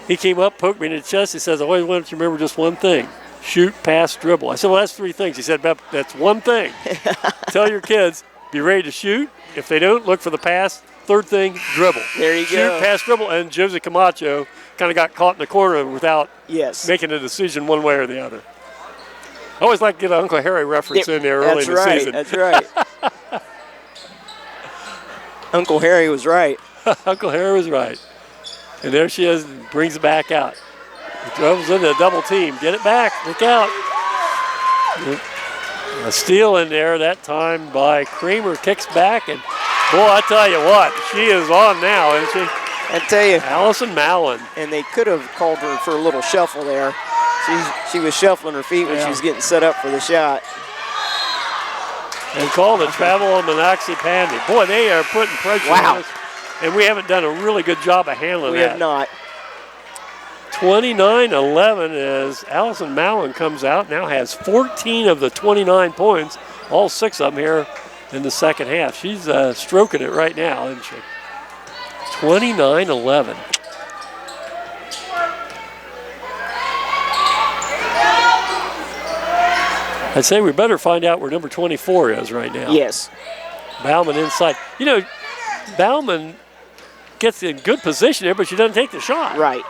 Speaker 1: he came up, poked me in the chest. He says, I always want you to remember just one thing: shoot, pass, dribble. I said, well, that's 3 things. He said, that's one thing. Tell your kids, be ready to shoot. If they don't, look for the pass. 3rd thing, dribble.
Speaker 3: There you go.
Speaker 1: Shoot, pass, dribble. And Josie Camacho kind of got caught in the corner without making a decision one way or the other. I always like to get an Uncle Harry reference in there early in the season.
Speaker 3: That's right. Uncle Harry was right.
Speaker 1: Uncle Harry was right. And there she is, brings it back out. Dribbles into a double team. Get it back. Look out. A steal in there that time by Kramer. Kicks back, and boy, I tell you what, she is on now, isn't she?
Speaker 3: I tell you.
Speaker 1: Allison Mallon.
Speaker 3: And they could have called her for a little shuffle there. She was shuffling her feet when she was getting set up for the shot.
Speaker 1: And called a travel on Monoxy Pandy. Boy, they are putting pressure on us. And we haven't done a really good job of handling that.
Speaker 3: We have not.
Speaker 1: 29-11 as Allison Mallon comes out, now has 14 of the 29 points, all 6 of them here in the second half. She's stroking it right now, isn't she? 29-11. I'd say we better find out where number 24 is right now.
Speaker 3: Yes.
Speaker 1: Bauman inside. You know, Bauman gets in good position there, but she doesn't take the shot.
Speaker 3: Right.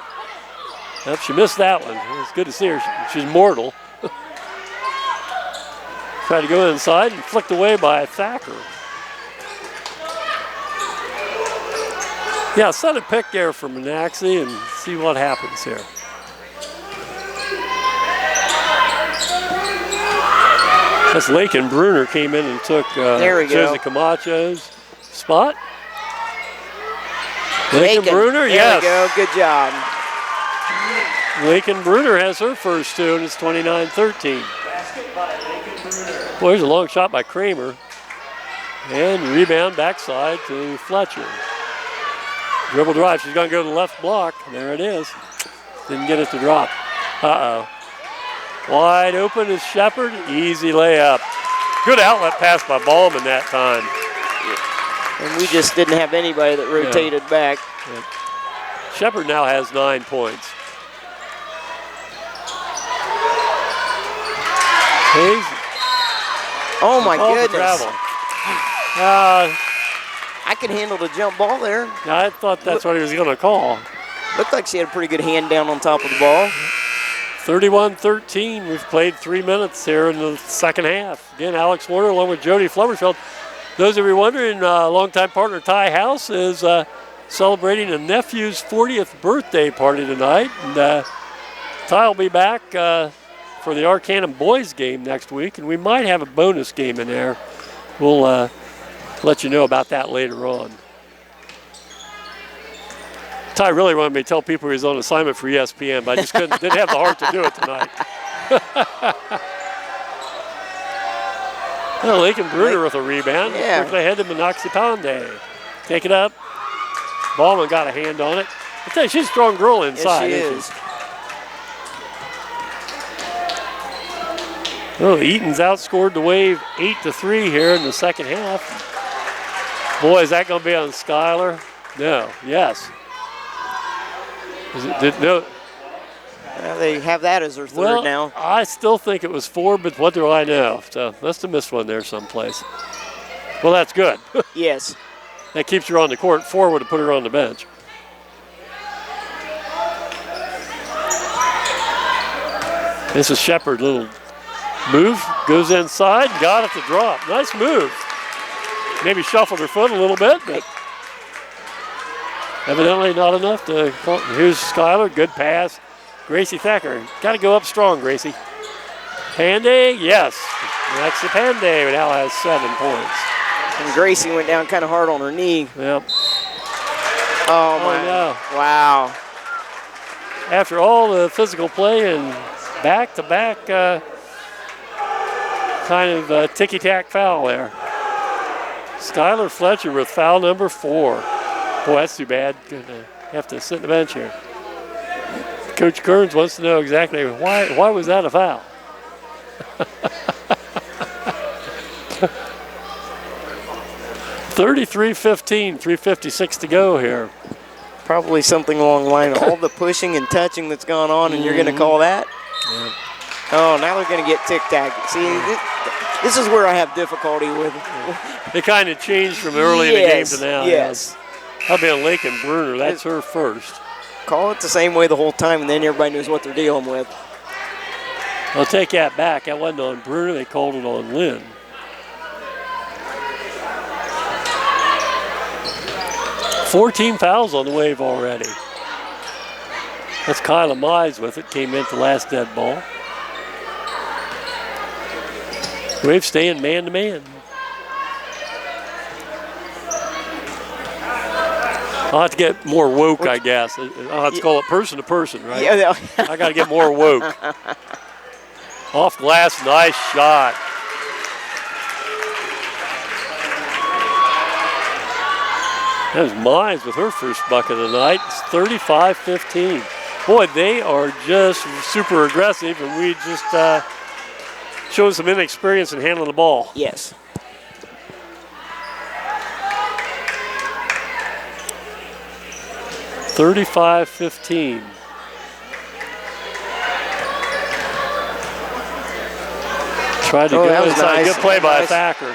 Speaker 1: Yep, she missed that one. It's good to see her. She's mortal. Tried to go inside and flicked away by Thacker. Yeah, set a pick there for Monaxie and see what happens here. That's Lakin Bruner came in and took Josie Camacho's spot. Lakin Bruner, yes.
Speaker 3: There we go, good job.
Speaker 1: Lakin Bruner has her first 2, and it's 29-13. Boy, here's a long shot by Kramer. And rebound backside to Fletcher. Dribble drive, she's gonna go to the left block. There it is. Didn't get it to drop. Uh-oh. Wide open is Shepard, easy layup. Good outlet pass by Ballman that time.
Speaker 3: And we just didn't have anybody that rotated back.
Speaker 1: Yep. Shepherd now has 9 points. Hayes.
Speaker 3: Oh, my
Speaker 1: Call for
Speaker 3: goodness.
Speaker 1: travel.
Speaker 3: I could handle the jump ball there.
Speaker 1: I thought that's what he was going to call.
Speaker 3: Looked like she had a pretty good hand down on top of the ball.
Speaker 1: 31-13. We've played 3 minutes here in the second half. Again, Alex Warner along with Jody Flummersfeld. Those of you wondering, longtime partner Ty House is celebrating a nephew's 40th birthday party tonight. And Ty will be back for the Arcanum boys game next week, and we might have a bonus game in there. We'll let you know about that later on. Ty really wanted me to tell people he was on assignment for ESPN, but I just didn't have the heart to do it tonight. Well, Lincoln Bruner with a rebound.
Speaker 3: Yeah.
Speaker 1: Quickly ahead to Monoxy Pande. Take it up. Ballman got a hand on it. I tell you, she's a strong girl inside.
Speaker 3: Yes, she
Speaker 1: isn't
Speaker 3: is.
Speaker 1: Oh, Eaton's outscored the Wave 8-3 here in the second half. Boy, is that going to be on Schuyler? No. Yes. No.
Speaker 3: Well, they have that as their third now.
Speaker 1: I still think it was 4, but what do I know? So must have missed one there someplace. Well, that's good.
Speaker 3: Yes.
Speaker 1: That keeps her on the court. 4 would have put her on the bench. This is Shepherd, little move, goes inside, got it to drop. Nice move. Maybe shuffled her foot a little bit, but evidently not enough to call. Here's Schuyler, good pass. Gracie Thacker, got to go up strong, Gracie. Pande, yes. That's the Pande, now has 7 points.
Speaker 3: And Gracie went down kind of hard on her knee.
Speaker 1: Yep.
Speaker 3: Oh, my.
Speaker 1: No.
Speaker 3: Wow.
Speaker 1: After all the physical play and back-to-back kind of ticky-tack foul there. Schuyler Fletcher with foul number 4. Boy, that's too bad. Gonna have to sit on the bench here. Coach Kearns wants to know exactly why was that a foul? 33-15, 3:56 to go here.
Speaker 3: Probably something along the line of all the pushing and touching that's gone on, and you're going to call that?
Speaker 1: Yeah.
Speaker 3: Oh, now they're going to get tic-tac. See, this is where I have difficulty with it.
Speaker 1: It kind of changed from early in the game to now.
Speaker 3: Yes.
Speaker 1: That'll be a Lincoln Bruner. That's her first.
Speaker 3: Call it the same way the whole time, and then everybody knows what they're dealing with.
Speaker 1: I'll take that back. That wasn't on Bruner. They called it on Lynn. Fourteen fouls on the Wave already. That's Kyla Mize with it. Came in at the last dead ball. Wave staying man-to-man. I'll have to get more woke, I guess. I'll have to call it person-to-person, right?
Speaker 3: Yeah.
Speaker 1: I got to get more woke. Off glass, nice shot. That was Mize with her first bucket of the night. It's 35-15. Boy, they are just super aggressive, and we just showed some inexperience in handling the ball.
Speaker 3: Yes.
Speaker 1: $35-15. Tried to go
Speaker 3: that was
Speaker 1: inside.
Speaker 3: nice.
Speaker 1: Good play by
Speaker 3: Nice.
Speaker 1: Thacker.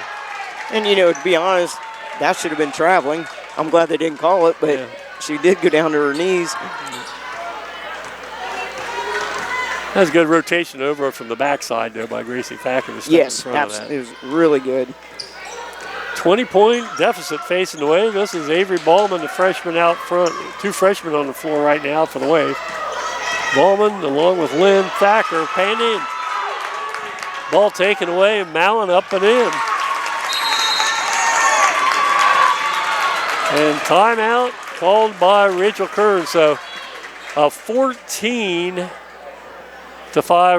Speaker 3: And, you know, to be honest, that should have been traveling. I'm glad they didn't call it, but
Speaker 1: Yeah.
Speaker 3: she did go down to her knees.
Speaker 1: That was a good rotation over from the backside there by Gracie Thacker. To step
Speaker 3: Yes,
Speaker 1: in front of that.
Speaker 3: absolutely. It was really good.
Speaker 1: 20-point deficit facing the Wave. This is Avery Ballman, the freshman out front. 2 freshmen on the floor right now for the Wave. Ballman along with Lynn Thacker, panning. Ball taken away, Mallon up and in. And timeout called by Rachel Kern. So a 14-5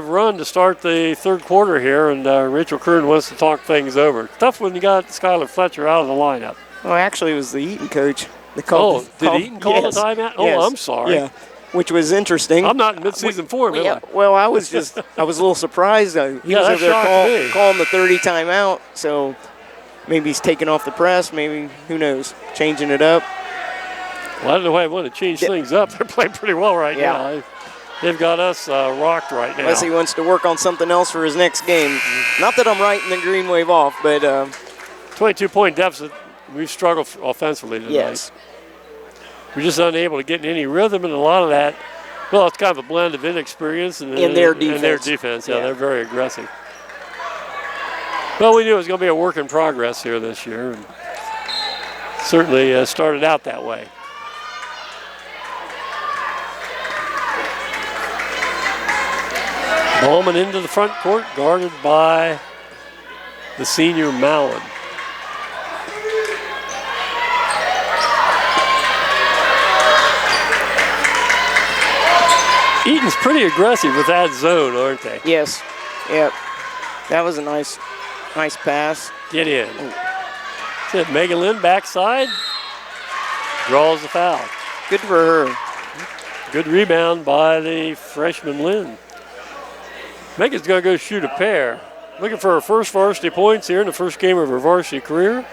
Speaker 1: run to start the third quarter here, and Rachel Kern wants to talk things over. Tough when you got Schuyler Fletcher out of the lineup.
Speaker 3: Well, actually, it was the Eaton coach.
Speaker 1: Did Eaton call the timeout? Oh,
Speaker 3: yes.
Speaker 1: I'm sorry.
Speaker 3: Yeah, which was interesting.
Speaker 1: I'm not in mid-season form, am I?
Speaker 3: Well, I was a little surprised. He was
Speaker 1: that
Speaker 3: over there
Speaker 1: shocked me.
Speaker 3: calling the 30 timeout, so maybe he's taking off the press, maybe, who knows, changing it up.
Speaker 1: Well, I don't know why I want to change things up. They're playing pretty well right now. They've got us rocked right now.
Speaker 3: Unless he wants to work on something else for his next game. Not that I'm writing the green wave off, but
Speaker 1: 22-point deficit. We've struggled offensively tonight.
Speaker 3: yes.
Speaker 1: We're just unable to get in any rhythm, and a lot of that, well, it's kind of a blend of inexperience and
Speaker 3: their defense.
Speaker 1: And their defense. Yeah, they're very aggressive. Well, we knew it was going to be a work in progress here this year, and certainly started out that way. Ballman into the front court, guarded by the senior Mallon. Eaton's pretty aggressive with that zone, aren't they?
Speaker 3: Yes. Yep. That was a nice pass.
Speaker 1: Get in. That's it. Megan Lynn backside. Draws the foul.
Speaker 3: Good for her.
Speaker 1: Good rebound by the freshman Lynn. Megan's going to go shoot a pair. Looking for her first varsity points here in the first game of her varsity career.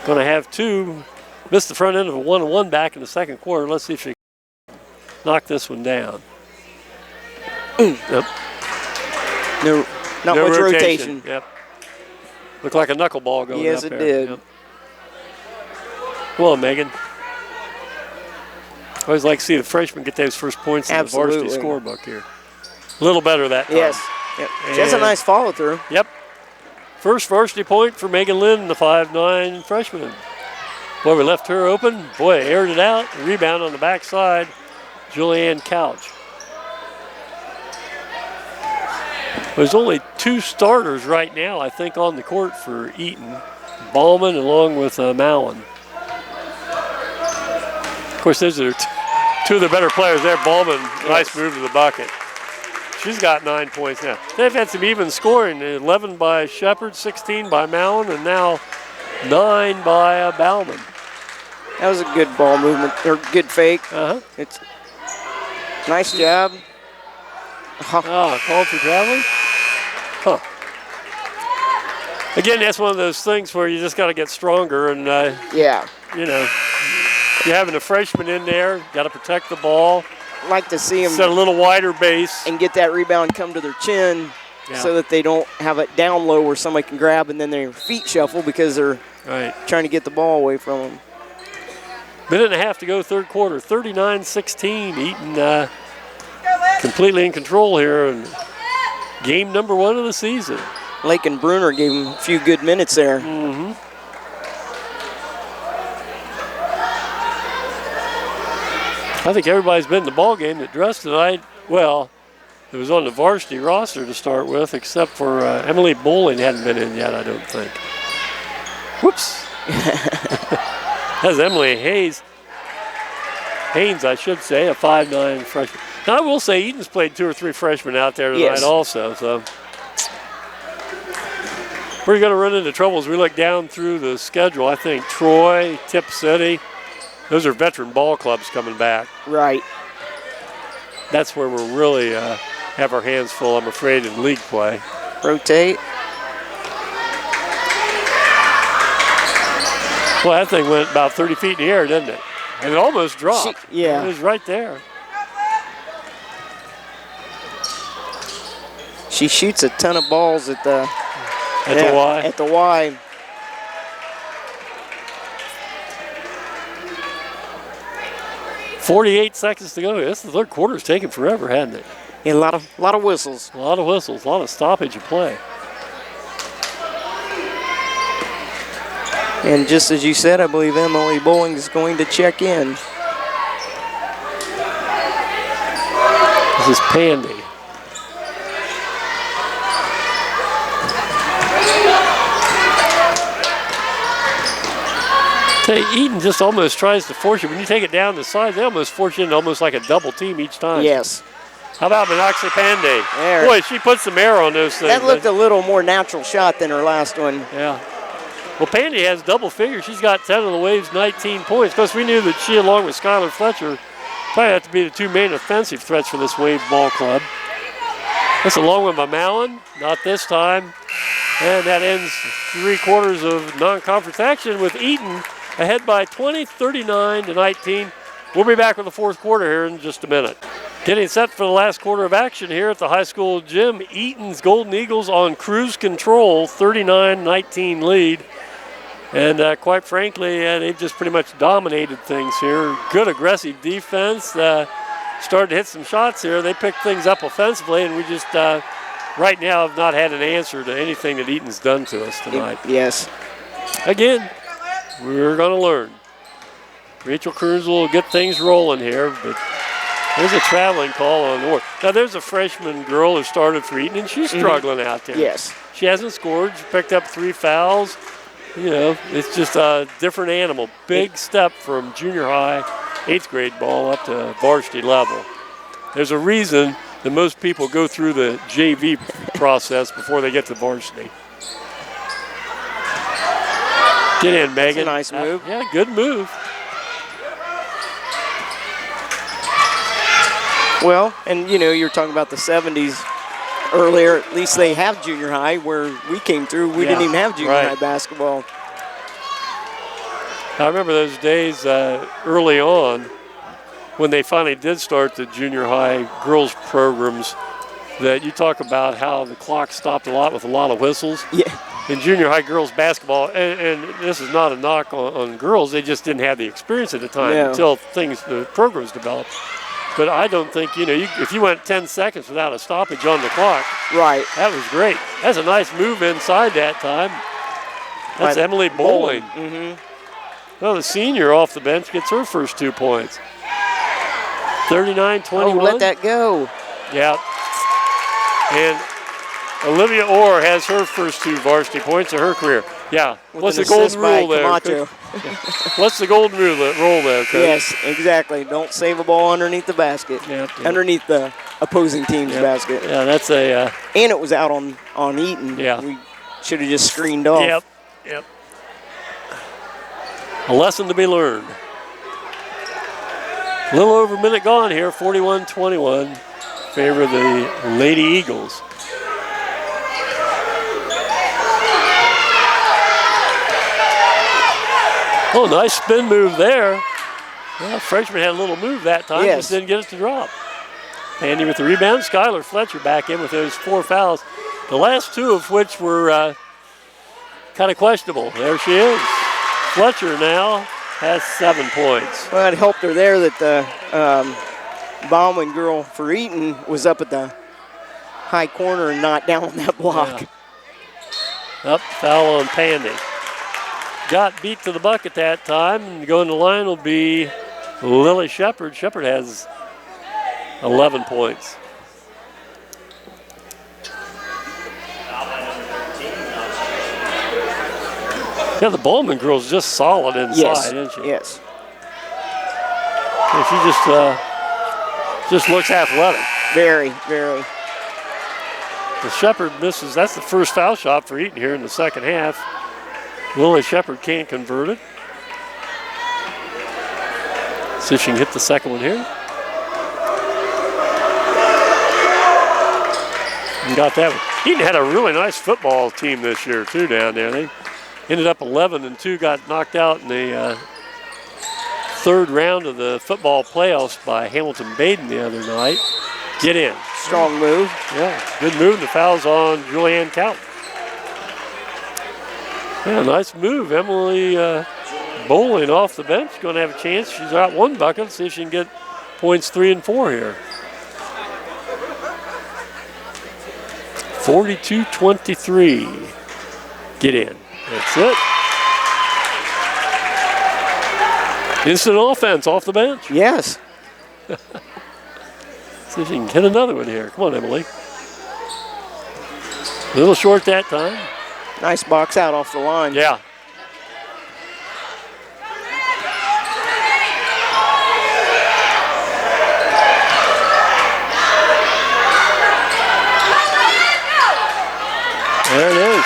Speaker 1: Going to have two. Missed the front end of a 1-1 back in the second quarter. Let's see if she can knock this one down. Yep.
Speaker 3: No, not much rotation.
Speaker 1: Yep. Looked like a knuckleball going
Speaker 3: yes,
Speaker 1: up there.
Speaker 3: Yes, it did.
Speaker 1: Yep. Come on, Megan. I always like to see the freshmen get those first points in the varsity scorebook here. A little better that time.
Speaker 3: Yes. Yep. She has a nice follow through.
Speaker 1: Yep. First varsity point for Megan Lynn, the 5'9" freshman. Boy, we left her open. Boy, aired it out. Rebound on the backside. Julianne Couch. There's only two starters right now, I think, on the court for Eaton. Ballman along with Mallon. Of course, those are two of the better players there. Ballman, nice move to the bucket. She's got 9 points now. They've had some even scoring. 11 by Shepard, 16 by Mallon, and now 9 by Bauman.
Speaker 3: That was a good ball movement, or good fake. It's nice job.
Speaker 1: Called for traveling? Huh. Again, that's one of those things where you just got to get stronger, and you know, you're having a freshman in there, got to protect the ball.
Speaker 3: Like to see them
Speaker 1: set a little wider base
Speaker 3: and get that rebound come to their chin, so that they don't have it down low where somebody can grab and then their feet shuffle because they're trying to get the ball away from them.
Speaker 1: Minute and a half to go, third quarter. 39-16. Eaton completely in control here, and game number 1 of the season.
Speaker 3: Lake and Bruner gave him a few good minutes there.
Speaker 1: I think everybody's been in the ball game that dressed tonight. Well, it was on the varsity roster to start with, except for Emily Bowling hadn't been in yet, I don't think. Whoops. That's Emily Haynes, I should say, a 5'9" freshman. Now, I will say Eaton's played 2 or 3 freshmen out there tonight also. So we're going to run into trouble as we look down through the schedule. I think Troy, Tip City, those are veteran ball clubs coming back.
Speaker 3: Right.
Speaker 1: That's where we'll really have our hands full, I'm afraid, in league play.
Speaker 3: Rotate.
Speaker 1: Well, that thing went about 30 feet in the air, didn't it? And it almost dropped.
Speaker 3: It
Speaker 1: was right there.
Speaker 3: She shoots a ton of balls at the
Speaker 1: Y.
Speaker 3: At the Y.
Speaker 1: .48 seconds to go. This the third quarter's taken forever, hasn't it?
Speaker 3: Yeah, a lot of whistles.
Speaker 1: A lot of whistles, a lot of stoppage of play.
Speaker 3: And just as you said, I believe Emily Bowling is going to check in.
Speaker 1: This is Pandy. Eaton just almost tries to force you. When you take it down the side, they almost force you into almost like a double team each time.
Speaker 3: Yes.
Speaker 1: How about Minoxie Pandy?
Speaker 3: There.
Speaker 1: Boy, she put some air on those things.
Speaker 3: That looked a little more natural shot than her last one.
Speaker 1: Yeah. Well, Pandy has double figures. She's got 10 of the Waves' 19 points. Because we knew that she, along with Skylar Fletcher, probably have to be the 2 main offensive threats for this Wave ball club. That's a long one by Mallon. Not this time. And that ends 3 quarters of non-conference action with Eaton ahead by 20, 39-19. We'll be back with the fourth quarter here in just a minute. Getting set for the last quarter of action here at the high school gym. Eaton's Golden Eagles on cruise control, 39-19 lead. And quite frankly, they've just pretty much dominated things here. Good aggressive defense. Started to hit some shots here. They picked things up offensively, and we just right now have not had an answer to anything that Eaton's done to us tonight.
Speaker 3: Yes.
Speaker 1: Again, we're going to learn. Rachel Kearns will get things rolling here, but there's a traveling call on the board. Now, there's a freshman girl who started for Eaton, and she's struggling out there.
Speaker 3: Yes.
Speaker 1: She hasn't scored. She picked up 3 fouls. You know, it's just a different animal. Big step from junior high, 8th grade ball up to varsity level. There's a reason that most people go through the JV process before they get to varsity. Get in, Megan.
Speaker 3: That's a nice move.
Speaker 1: Yeah, good move.
Speaker 3: Well, and you know, you were talking about the 70s earlier. At least they have junior high. Where we came through, we didn't even have junior high basketball.
Speaker 1: I remember those days early on when they finally did start the junior high girls programs, that you talk about how the clock stopped a lot with a lot of whistles.
Speaker 3: Yeah.
Speaker 1: In junior high girls basketball, and this is not a knock on girls, they just didn't have the experience at the time until the programs developed. But I don't think, you know, if you went 10 seconds without a stoppage on the clock,
Speaker 3: right,
Speaker 1: that was great. That's a nice move inside that time. That's Emily Bowling.
Speaker 3: Mm-hmm.
Speaker 1: Well, the senior off the bench gets her first 2 points. 39-21.
Speaker 3: Oh, let that go.
Speaker 1: Yeah. And Olivia Orr has her first 2 varsity points of her career. Yeah. What's the golden rule there?
Speaker 3: Camacho.
Speaker 1: What's the golden rule there, Coach?
Speaker 3: Yes, exactly. Don't save a ball underneath the basket. Underneath the opposing team's basket.
Speaker 1: Yeah, that's a...
Speaker 3: and it was out on Eaton.
Speaker 1: Yeah.
Speaker 3: We should have just screened off.
Speaker 1: Yep. A lesson to be learned. A little over a minute gone here, 41-21. Favor of the Lady Eagles. Oh, nice spin move there. Well, freshman had a little move that time, just didn't get it to drop. Handy with the rebound. Skylar Fletcher back in with those 4 fouls, the last 2 of which were kind of questionable. There she is. Fletcher now has 7 points.
Speaker 3: Well, it helped her there that the Bauman girl for Eaton was up at the high corner and not down on that block.
Speaker 1: Yeah. Up, foul on Pandy. Got beat to the bucket that time, and going to the line will be Lily Shepard. Shepard has 11 points. Yeah, the Bowman girl's just solid inside, isn't she?
Speaker 3: Yes.
Speaker 1: And she just looks athletic.
Speaker 3: Very, very.
Speaker 1: The Shepard misses. That's the first foul shot for Eaton here in the second half. Lily Shepard can't convert it. See if she can hit the second one here. And got that one. Eaton had a really nice football team this year too down there. They ended up 11-2, got knocked out in the third round of the football playoffs by Hamilton Baden the other night. Get in.
Speaker 3: Strong move.
Speaker 1: Yeah, good move. The foul's on Julianne Count. Yeah, nice move. Emily Bowling off the bench. Going to have a chance. She's got 1 bucket. See if she can get points 3 and 4 here. 42-23. Get in. That's it. Instant offense off the bench.
Speaker 3: Yes.
Speaker 1: See if she can hit another one here. Come on, Emily. A little short that time.
Speaker 3: Nice box out off the line.
Speaker 1: Yeah. There it is.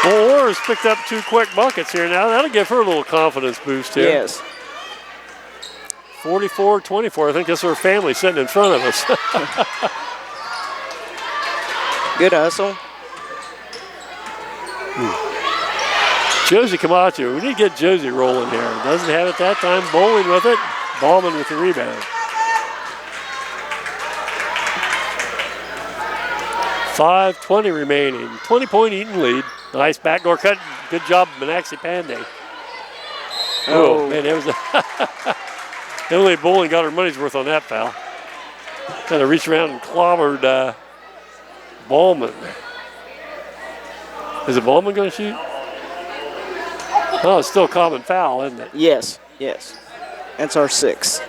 Speaker 1: Well, Orr's picked up 2 quick buckets here now. That'll give her a little confidence boost here.
Speaker 3: Yes.
Speaker 1: 44-24. I think that's her family sitting in front of us.
Speaker 3: Good hustle.
Speaker 1: Josie Camacho. We need to get Josie rolling here. Doesn't have it that time. Bowling with it. Ballman with the rebound. 5:20 remaining. 20-point Eaton lead. Nice backdoor cut. Good job, Manaxi Pandey. Oh, man, that was Emily Bowling got her money's worth on that foul. Kind of reached around and clobbered Ballman. Is it Ballman going to shoot? Oh, it's still a common foul, isn't it?
Speaker 3: Yes, yes. That's our 6th.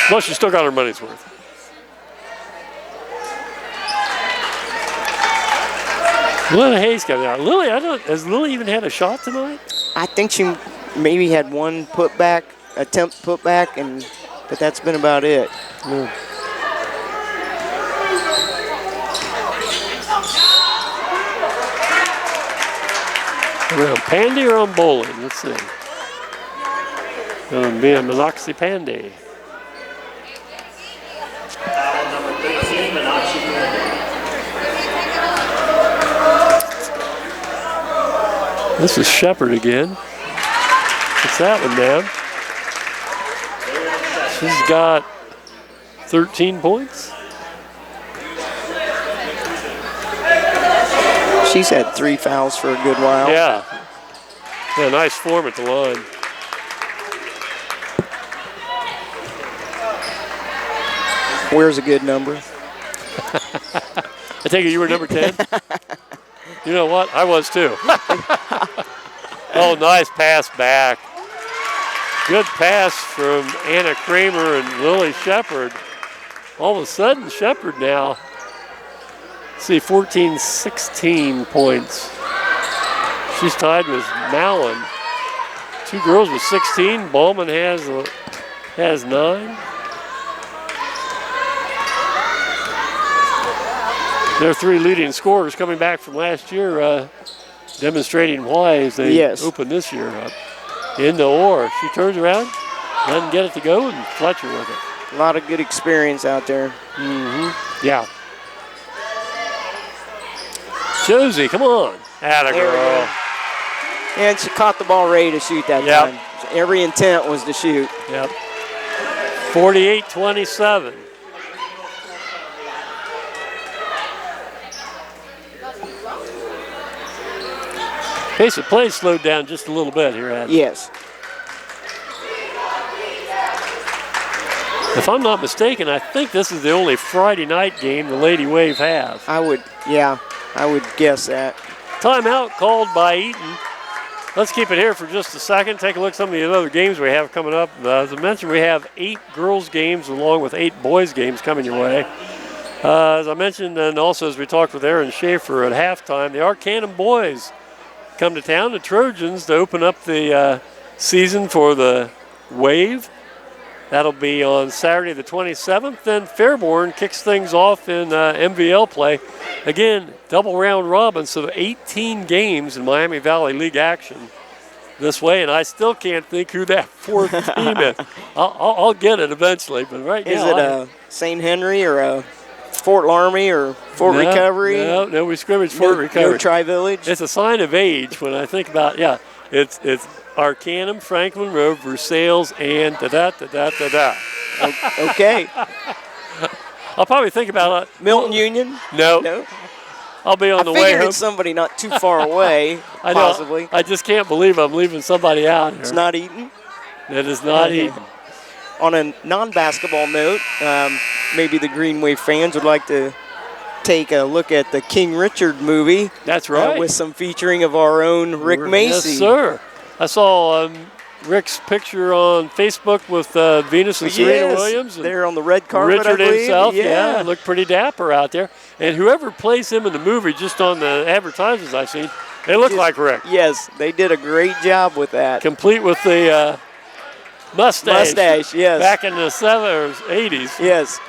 Speaker 1: Well, she still got her money's worth. Lily Hayes coming out. Lily, has Lily even had a shot tonight?
Speaker 3: I think she maybe had one attempt putback, but that's been about it.
Speaker 1: Yeah. We're on Pandy or on Bowling? Let's see. Going to be a Manaxi Pandey.
Speaker 5: Number 13, Manaxi Pandey.
Speaker 1: This is Shepard again. What's that one down? She's got 13 points.
Speaker 3: She's had 3 fouls for a good while.
Speaker 1: Yeah. Yeah, nice form at the line.
Speaker 3: Where's a good number?
Speaker 1: I take it you were number 10? You know what? I was too. Oh, nice pass back. Good pass from Anna Kramer and Lily Shepard. All of a sudden, Shepard now, see, 16 points. She's tied with Mallon. 2 girls with 16. Ballman has 9. Their 3 leading scorers coming back from last year, demonstrating why as they open this year up. Into Orr. She turns around, doesn't get it to go, and Fletcher with it.
Speaker 3: A lot of good experience out there.
Speaker 1: Mm-hmm. Yeah. Josie, come on. Atta girl.
Speaker 3: And she caught the ball ready to shoot that time. Every intent was to shoot.
Speaker 1: Yep. 48-27. Pace of play slowed down just a little bit here, Adam.
Speaker 3: Yes.
Speaker 1: If I'm not mistaken, I think this is the only Friday night game the Lady Wave have.
Speaker 3: I would guess that.
Speaker 1: Timeout called by Eaton. Let's keep it here for just a second. Take a look at some of the other games we have coming up. As I mentioned, we have 8 girls games along with 8 boys games coming your way. As I mentioned, and also as we talked with Aaron Shafer at halftime, the Arcanum boys come to town, the Trojans, to open up the season for the Wave. That'll be on Saturday the 27th. Then Fairborn kicks things off in MVL play. Again, double round robin, so 18 games in Miami Valley League action this way, and I still can't think who that 4th team is. I'll get it eventually, but right now.
Speaker 3: Is it a St. Henry or a Fort Laramie or Fort Recovery?
Speaker 1: No, we scrimmage Fort Recovery.
Speaker 3: No Tri-Village?
Speaker 1: It's a sign of age when I think about, it's Arcanum, Franklin Road, Versailles, and da-da-da-da-da-da.
Speaker 3: Okay.
Speaker 1: I'll probably think about it.
Speaker 3: Milton Union?
Speaker 1: No. I'll be on the way home.
Speaker 3: I figured it's somebody not too far away, possibly.
Speaker 1: I just can't believe I'm leaving somebody out here.
Speaker 3: It's not Eaton?
Speaker 1: It is not Eaton.
Speaker 3: On a non-basketball note, maybe the Green Wave fans would like to take a look at the King Richard movie.
Speaker 1: That's right.
Speaker 3: With some featuring of our own Rick Macy.
Speaker 1: Yes, sir. I saw Rick's picture on Facebook with Venus and Serena Williams. And
Speaker 3: they're on the red carpet,
Speaker 1: Richard
Speaker 3: I believe.
Speaker 1: himself, looked pretty dapper out there. And whoever plays him in the movie, just on the advertisements I've seen, they look like Rick.
Speaker 3: Yes, they did a great job with that.
Speaker 1: Complete with the mustache.
Speaker 3: Mustache, yes.
Speaker 1: Back in the 70s or 80s.
Speaker 3: Yes.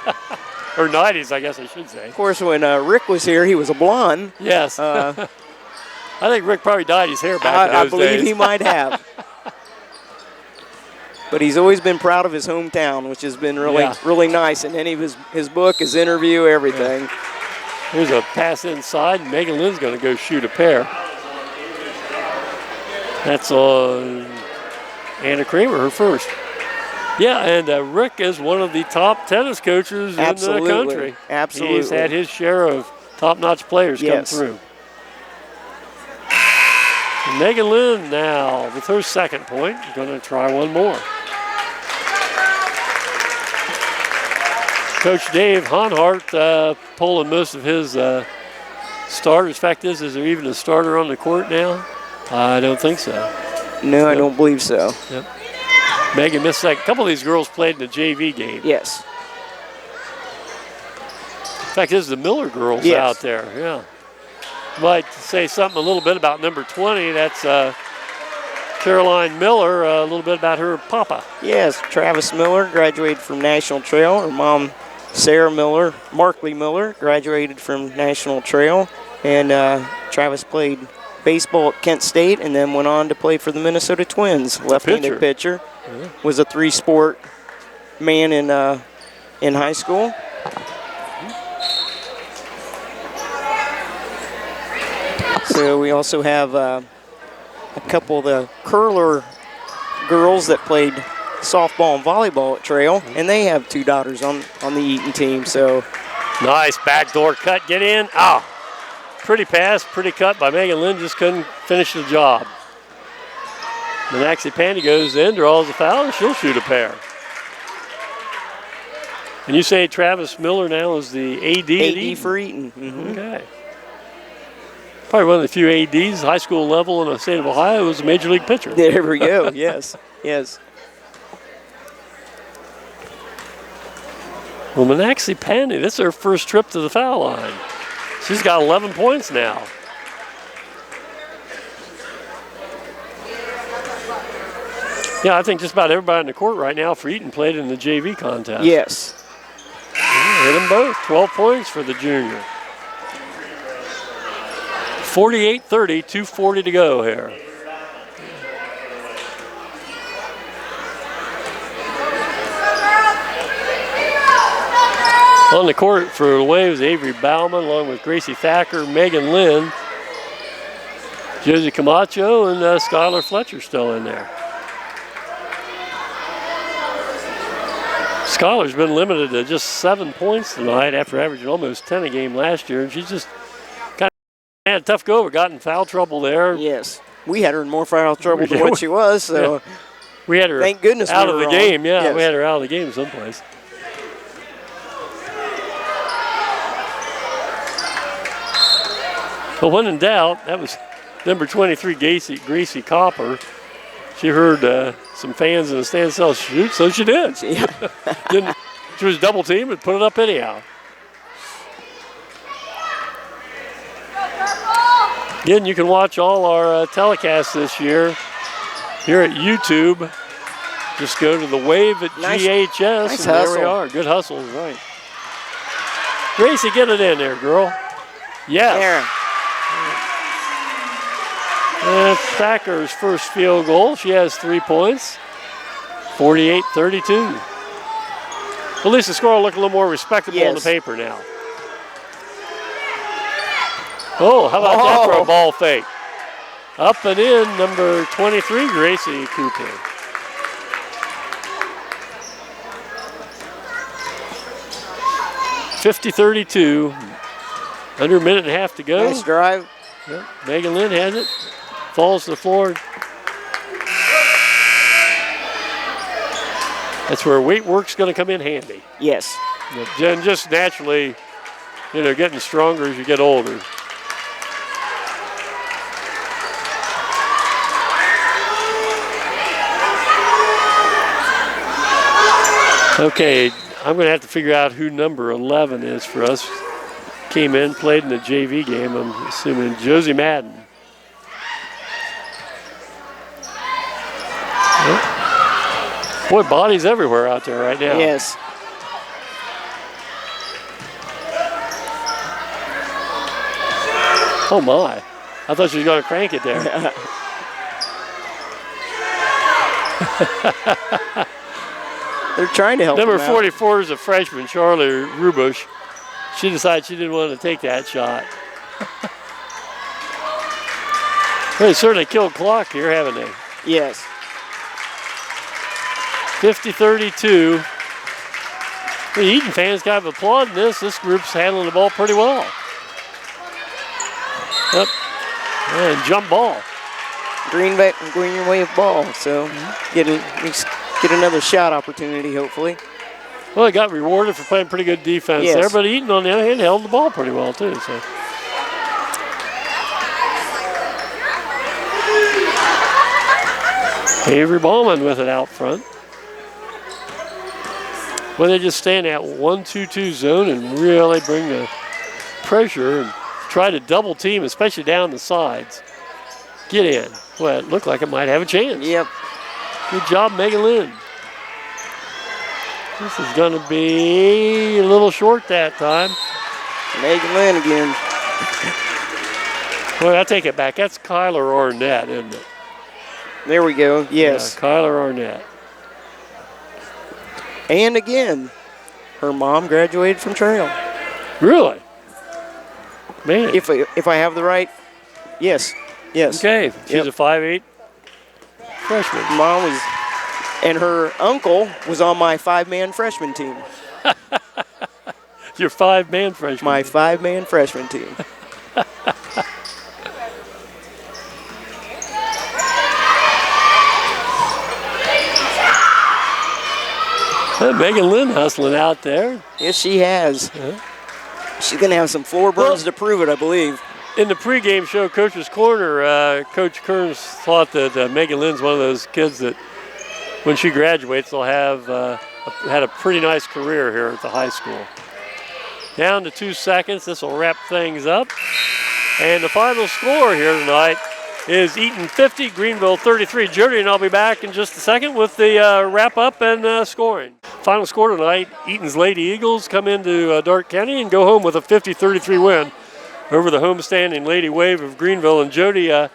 Speaker 1: Or 90s, I guess I should say.
Speaker 3: Of course, when Rick was here, he was a blonde.
Speaker 1: Yes. I think Rick probably dyed his hair back in those days.
Speaker 3: I believe he might have. But he's always been proud of his hometown, which has been really nice. In any of his book, his interview, everything.
Speaker 1: Here's a pass inside. Megan Lynn's going to go shoot a pair. That's on Anna Kramer, her first. Yeah, and Rick is one of the top tennis coaches in the country.
Speaker 3: Absolutely.
Speaker 1: He's had his share of top-notch players come through. And Megan Lynn now with her second point. Going to try one more. Coach Dave Honhart pulling most of his starters. Fact is there even a starter on the court now? I don't think so.
Speaker 3: No, I don't believe so.
Speaker 1: Yep. Megan missed that. A couple of these girls played in the JV game.
Speaker 3: Yes.
Speaker 1: In fact, this is the Miller girls out there. Yeah. Might say something a little bit about number 20. That's Caroline Miller. A little bit about her papa.
Speaker 3: Yes, Travis Miller graduated from National Trail. Her mom, Sarah Miller, Markley Miller, graduated from National Trail. And Travis played baseball at Kent State and then went on to play for the Minnesota Twins. Left-handed pitcher.
Speaker 1: Yeah.
Speaker 3: Was a three-sport man in high school. So we also have a couple of the curler girls that played softball and volleyball at Trail, and they have two daughters on the Eaton team. So
Speaker 1: nice backdoor cut, get in. Ah, pretty pass, pretty cut by Megan Lynn, just couldn't finish the job. Manaxi Pandy goes in, draws a foul, and she'll shoot a pair. And you say Travis Miller now is the AD at Eaton?
Speaker 3: for Eaton. Mm-hmm.
Speaker 1: Okay. Probably one of the few ADs, high school level in the state of Ohio, was a major league pitcher.
Speaker 3: There we go, yes, yes.
Speaker 1: Well, Manaxi Pandy, this is her first trip to the foul line. She's got 11 points now. Yeah, I think just about everybody on the court right now for Eaton played in the JV contest.
Speaker 3: Yes.
Speaker 1: Yeah, hit them both. 12 points for the junior. 48-30, 2:40 to go here. On the court for the Waves, Avery Bauman along with Gracie Thacker, Megan Lynn, Josie Camacho, and Skylar Fletcher still in there. Skylar's been limited to just 7 points tonight after averaging almost 10 a game last year, and she's just kind of had a tough go. Got in foul trouble there.
Speaker 3: Yes. We had her in more foul trouble than what she was, so
Speaker 1: we had her
Speaker 3: thank goodness
Speaker 1: out
Speaker 3: we
Speaker 1: of
Speaker 3: were
Speaker 1: the
Speaker 3: wrong.
Speaker 1: game. Yeah,
Speaker 3: Yes.
Speaker 1: we had her out of the game someplace. But when in doubt, that was number 23, Gracie Cooper. She heard some fans in the stands tell shoot, so she did.
Speaker 3: Yeah.
Speaker 1: She was double teamed and put it up anyhow. Again, you can watch all our telecasts this year here at YouTube. Just go to the Wave at GHS,
Speaker 3: nice
Speaker 1: and
Speaker 3: hustle.
Speaker 1: there we are. Good hustle, right. Gracie, get it in there, girl. Yes.
Speaker 3: There.
Speaker 1: And Thacker's first field goal. She has 3 points. 48-32. At least the score will look a little more respectable on the paper now. Oh, how about that for a ball fake? Up and in, number 23, Gracie Cooper. .50-32. Under a minute and a half to go.
Speaker 3: Nice drive.
Speaker 1: Yep. Megan Lynn has it. Falls to the floor. That's where weight work's going to come in handy.
Speaker 3: Yes.
Speaker 1: And just naturally, getting stronger as you get older. Okay, I'm going to have to figure out who number 11 is for us. Came in, played in the JV game, I'm assuming Josie Madden. Boy, bodies everywhere out there right now.
Speaker 3: Yes.
Speaker 1: Oh my, I thought she was going to crank it there.
Speaker 3: They're trying to help
Speaker 1: Number
Speaker 3: him out.
Speaker 1: 44 is a freshman, Charlie Rubush. She decided she didn't want to take that shot. They certainly killed clock here, haven't they?
Speaker 3: Yes.
Speaker 1: 50-32. The Eaton fans kind of applauding this. This group's handling the ball pretty well. Yep. And jump ball.
Speaker 3: Green Wave ball. So get another shot opportunity, hopefully.
Speaker 1: Well, they got rewarded for playing pretty good defense there, but Eaton, on the other hand, held the ball pretty well, too. So. Avery Ballman with it out front. Well, they just stay in that 1-2-2 zone and really bring the pressure and try to double team, especially down the sides. Get in. Well, it looked like it might have a chance.
Speaker 3: Yep.
Speaker 1: Good job, Megan Lynn. This is going to be a little short that time.
Speaker 3: Megan Lynn again.
Speaker 1: Well, I take it back. That's Kyler Arnett, isn't it?
Speaker 3: There we go. Yes.
Speaker 1: Yeah, Kyler Arnett.
Speaker 3: And again, her mom graduated from trail.
Speaker 1: Really? Man.
Speaker 3: If I have the right, yes.
Speaker 1: Okay. She's a 5'8" freshman.
Speaker 3: Mom was, and her uncle was on my 5-man freshman team.
Speaker 1: Your 5-man freshman.
Speaker 3: My 5-man freshman team.
Speaker 1: Megan Lynn hustling out there.
Speaker 3: Yes, she has. She's going to have some floor burns to prove it, I believe.
Speaker 1: In the pregame show, Coach's Corner, Coach Kearns thought that Megan Lynn's one of those kids that when she graduates, they'll have had a pretty nice career here at the high school. Down to 2 seconds. This will wrap things up. And the final score here tonight is Eaton 50, Greenville 33. Jody and I'll be back in just a second with the wrap-up and scoring. Final score tonight, Eaton's Lady Eagles come into Darke County and go home with a 50-33 win over the homestanding Lady Wave of Greenville. And Jody, a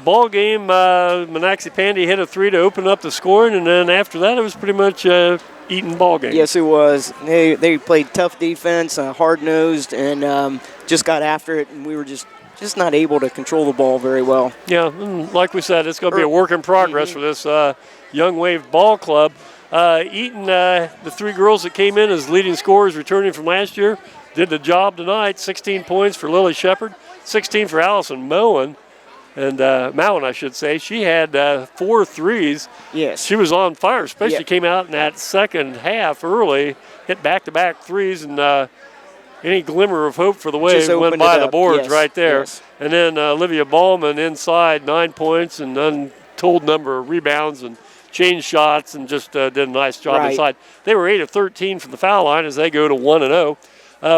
Speaker 1: ball game, Monaxie Pandy hit a 3 to open up the scoring, and then after that it was pretty much Eaton ball game.
Speaker 3: Yes, it was. They played tough defense, hard-nosed, and just got after it, and we were just not able to control the ball very well.
Speaker 1: Yeah, and like we said, it's going to be a work in progress for this Young Wave ball club. Eaton, the 3 girls that came in as leading scorers returning from last year, did the job tonight. 16 points for Lily Shepard, 16 for Allison Mowen, and Mowen, I should say. She had 4 threes.
Speaker 3: Yes.
Speaker 1: She was on fire, especially came out in that second half early, hit back-to-back threes, and any glimmer of hope for the Wave went by the boards right there.
Speaker 3: Yes.
Speaker 1: And then Olivia Ballman inside, 9 points and untold number of rebounds and changed shots and just did a nice job inside. They were 8 of 13 from the foul line as they go to 1-0.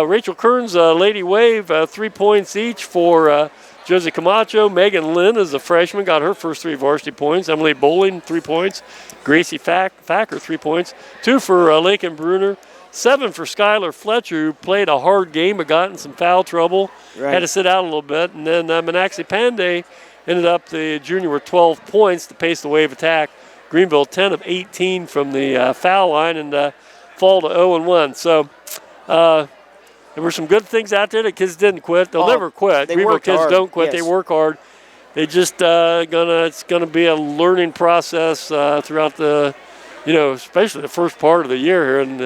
Speaker 1: Rachel Kearns, Lady Wave, 3 points each for Josie Camacho. Megan Lynn is a freshman, got her first 3 varsity points. Emily Bowling, 3 points. Gracie Thacker, 3 points. 2 for Lakin Bruner. 7 for Skylar Fletcher, who played a hard game but got in some foul trouble. Had to sit out a little bit. And then Monaxie Pandy ended up, the junior, with 12 points to pace the Wave attack. Greenville 10 of 18 from the foul line and fall to 0-1. So there were some good things out there. The kids didn't quit. They'll never quit. Greenville kids don't quit. They work hard. They just it's gonna be a learning process throughout the, especially the first part of the year here, and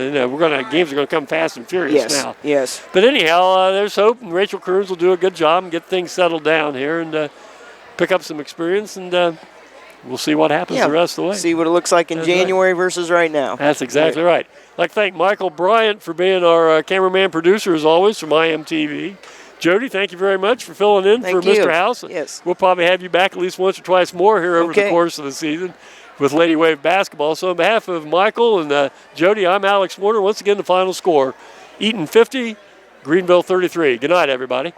Speaker 1: games are gonna come fast and furious now.
Speaker 3: Yes.
Speaker 1: But anyhow, there's hope, and Rachel Kearns will do a good job and get things settled down here and pick up some experience, and we'll see what happens the rest of the way.
Speaker 3: See what it looks like in January versus right now.
Speaker 1: That's exactly right. I'd like to thank Michael Bryant for being our cameraman producer, as always, from IMTV. Jody, thank you very much for filling in for Mr. House.
Speaker 3: Yes.
Speaker 1: We'll probably have you back at least once or twice more here over the course of the season with Lady Wave basketball. So on behalf of Michael and Jody, I'm Alex Warner. Once again, the final score, Eaton 50, Greenville 33. Good night, everybody.